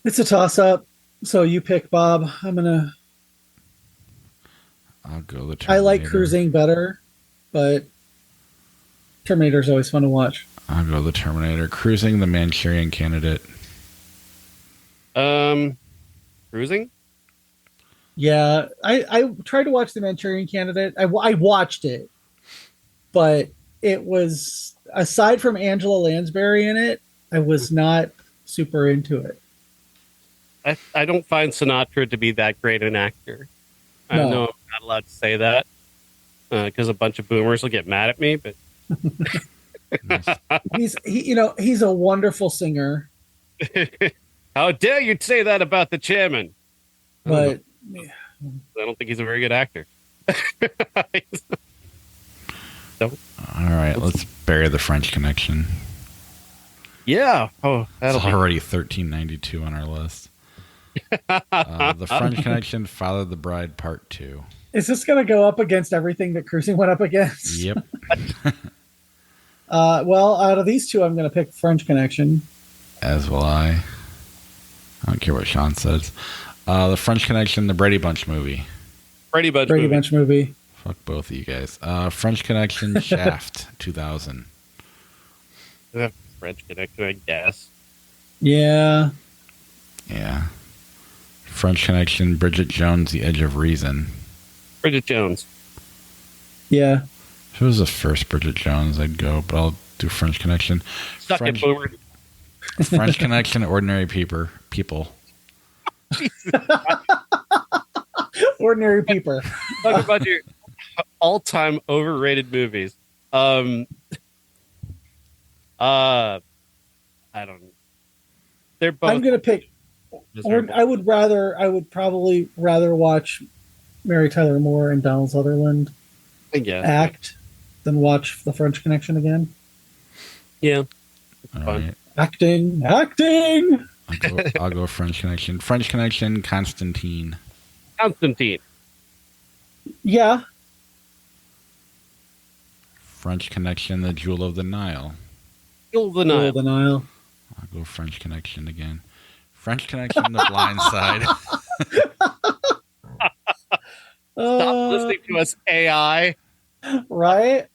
It's a toss-up. So you pick, Bob. I'll go the Terminator. I like Cruising better, but Terminator's always fun to watch. I'll go the Terminator. Cruising the Manchurian Candidate. Cruising? Yeah, I tried to watch The Manchurian Candidate. I watched it, but it was, aside from Angela Lansbury in it, I was not super into it. I don't find Sinatra to be that great an actor. I know I'm not allowed to say that because a bunch of boomers will get mad at me, but he's a wonderful singer. How dare you say that about the chairman? But I don't think he's a very good actor. All right, let's bury the French Connection. Yeah. Oh, It's already $13.92 on our list. The French Connection, Father the Bride, Part 2. Is this going to go up against everything that Cruising went up against? Yep. Well, out of these two, I'm going to pick French Connection. As will I. I don't care what Sean says. The French Connection, the Brady Bunch movie. Brady Bunch movie. Fuck both of you guys. French Connection, Shaft, 2000. French Connection, I guess. Yeah. Yeah. French Connection, Bridget Jones, The Edge of Reason. Bridget Jones. Yeah. If it was the first Bridget Jones, I'd go, but I'll do French Connection. Suck it, boomer. French Connection, Ordinary People. Ordinary People. Talk about your all-time overrated movies. I don't know. They're both. I'm gonna pick. Or I would probably rather watch Mary Tyler Moore and Donald Sutherland act than watch The French Connection again. Yeah. All fun. right. Acting. I'll go French Connection. French Connection, Constantine. Yeah. French Connection, The Jewel of the Nile. Jewel of the Jewel Nile. of the Nile. I'll go French Connection again. French Connection, The Blind Side. Stop listening to us, AI. Right?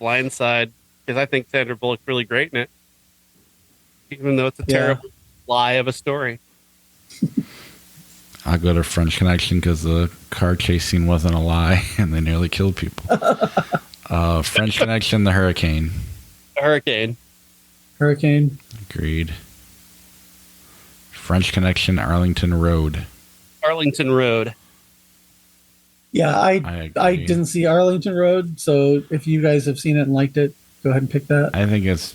Blindside, because I think Sandra Bullock's really great in it, even though it's a terrible lie of a story. I'll go to French Connection because the car chase scene wasn't a lie and they nearly killed people. French Connection, The Hurricane. Hurricane. Agreed. French Connection, Arlington Road. Arlington Road. Yeah, I didn't see Arlington Road, so if you guys have seen it and liked it, go ahead and pick that. I think it's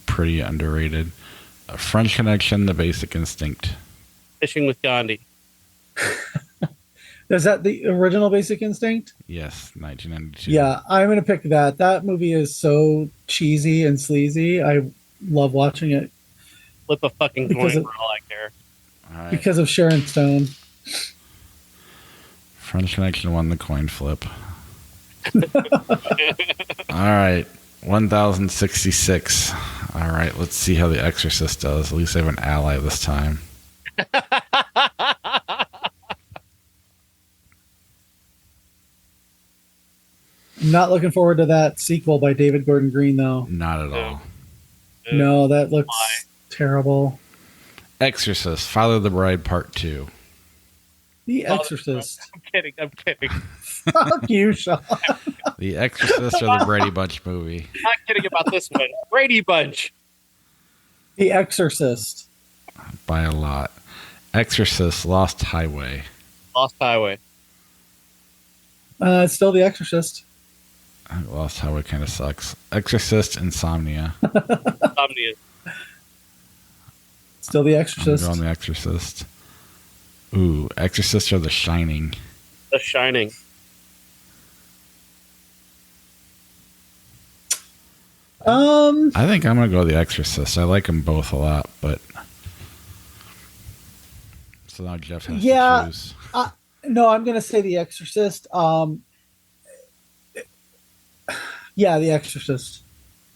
pretty underrated. French Connection, The Basic Instinct. Fishing with Gandhi. Is that the original Basic Instinct? Yes, 1992. Yeah, I'm going to pick that. That movie is so cheesy and sleazy. I love watching it. Flip a fucking Because coin of- for all I care. All right. Because of Sharon Stone. French Connection won the coin flip. All right. 1066. All right. Let's see how The Exorcist does. At least I have an ally this time. I'm not looking forward to that sequel by David Gordon Green, though. Not at all. No, that looks terrible. Exorcist, Father of the Bride, Part 2. The Exorcist. I'm kidding. Fuck you, Sean. The Exorcist or the Brady Bunch movie? Not kidding about this one. Brady Bunch. The Exorcist. By a lot. Exorcist, Lost Highway. Lost Highway. It's still The Exorcist. Lost Highway kind of sucks. Exorcist, Insomnia. Insomnia. Still The I'm Exorcist. going The Exorcist. Ooh, Exorcist or The Shining? The Shining. I think I'm going to go The Exorcist. I like them both a lot, but... So now Jeff has to choose. No, I'm going to say The Exorcist. Yeah, The Exorcist.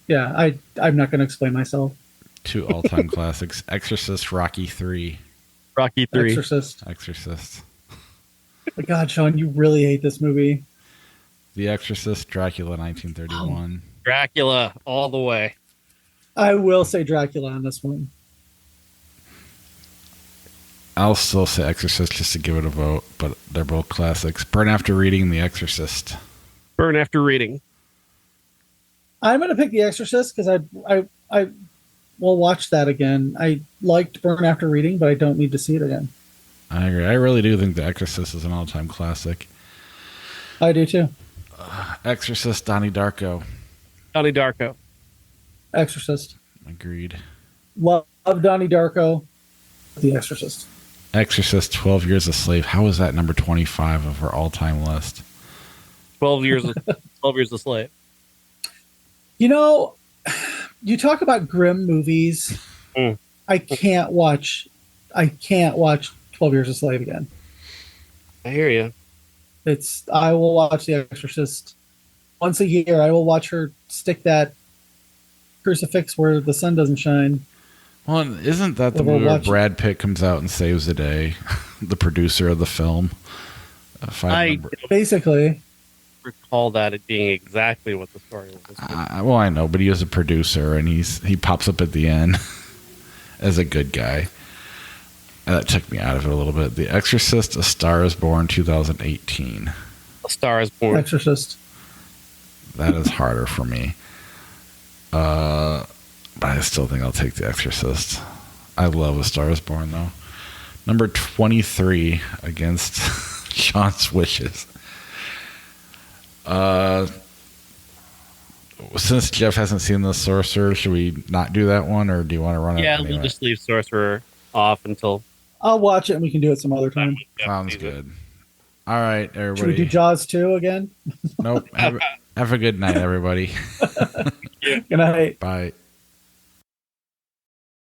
Yeah, I'm not going to explain myself. Two all-time classics. Exorcist, Rocky 3. Rocky 3. Exorcist. My God, Sean, you really hate this movie. The Exorcist, Dracula, 1931. Dracula, all the way. I will say Dracula on this one. I'll still say Exorcist just to give it a vote, but they're both classics. Burn After Reading, The Exorcist. Burn After Reading. I'm going to pick The Exorcist because I will watch that again. I liked Burn After Reading, but I don't need to see it again. I agree. I really do think The Exorcist is an all-time classic. I do too. Exorcist, Donnie Darko. Donnie Darko. Exorcist. Agreed. Love Donnie Darko. The Exorcist. Exorcist, 12 Years a Slave. How is that number 25 of our all-time list? 12 Years a Slave. You know, you talk about grim movies. I can't watch 12 Years a Slave again. I hear you. I will watch The Exorcist once a year. I will watch her stick that crucifix where the sun doesn't shine. Well, isn't that the movie where Brad Pitt comes out and saves the day? The producer of the film. Basically. Recall that it being exactly what the story was. Well, I know, but he was a producer, and he pops up at the end as a good guy. And that took me out of it a little bit. The Exorcist, A Star Is Born, 2018. A Star Is Born. Exorcist. That is harder for me. But I still think I'll take The Exorcist. I love A Star Is Born, though. Number 23 against Sean's wishes. Since Jeff hasn't seen The Sorcerer, should we not do that one, or do you want to run it? Yeah, anyway? we'll just leave Sorcerer off until... I'll watch it and we can do it some other time. Sounds good. All right, everybody. Should we do Jaws 2 again? Nope. Have a good night, everybody. Good night. Bye.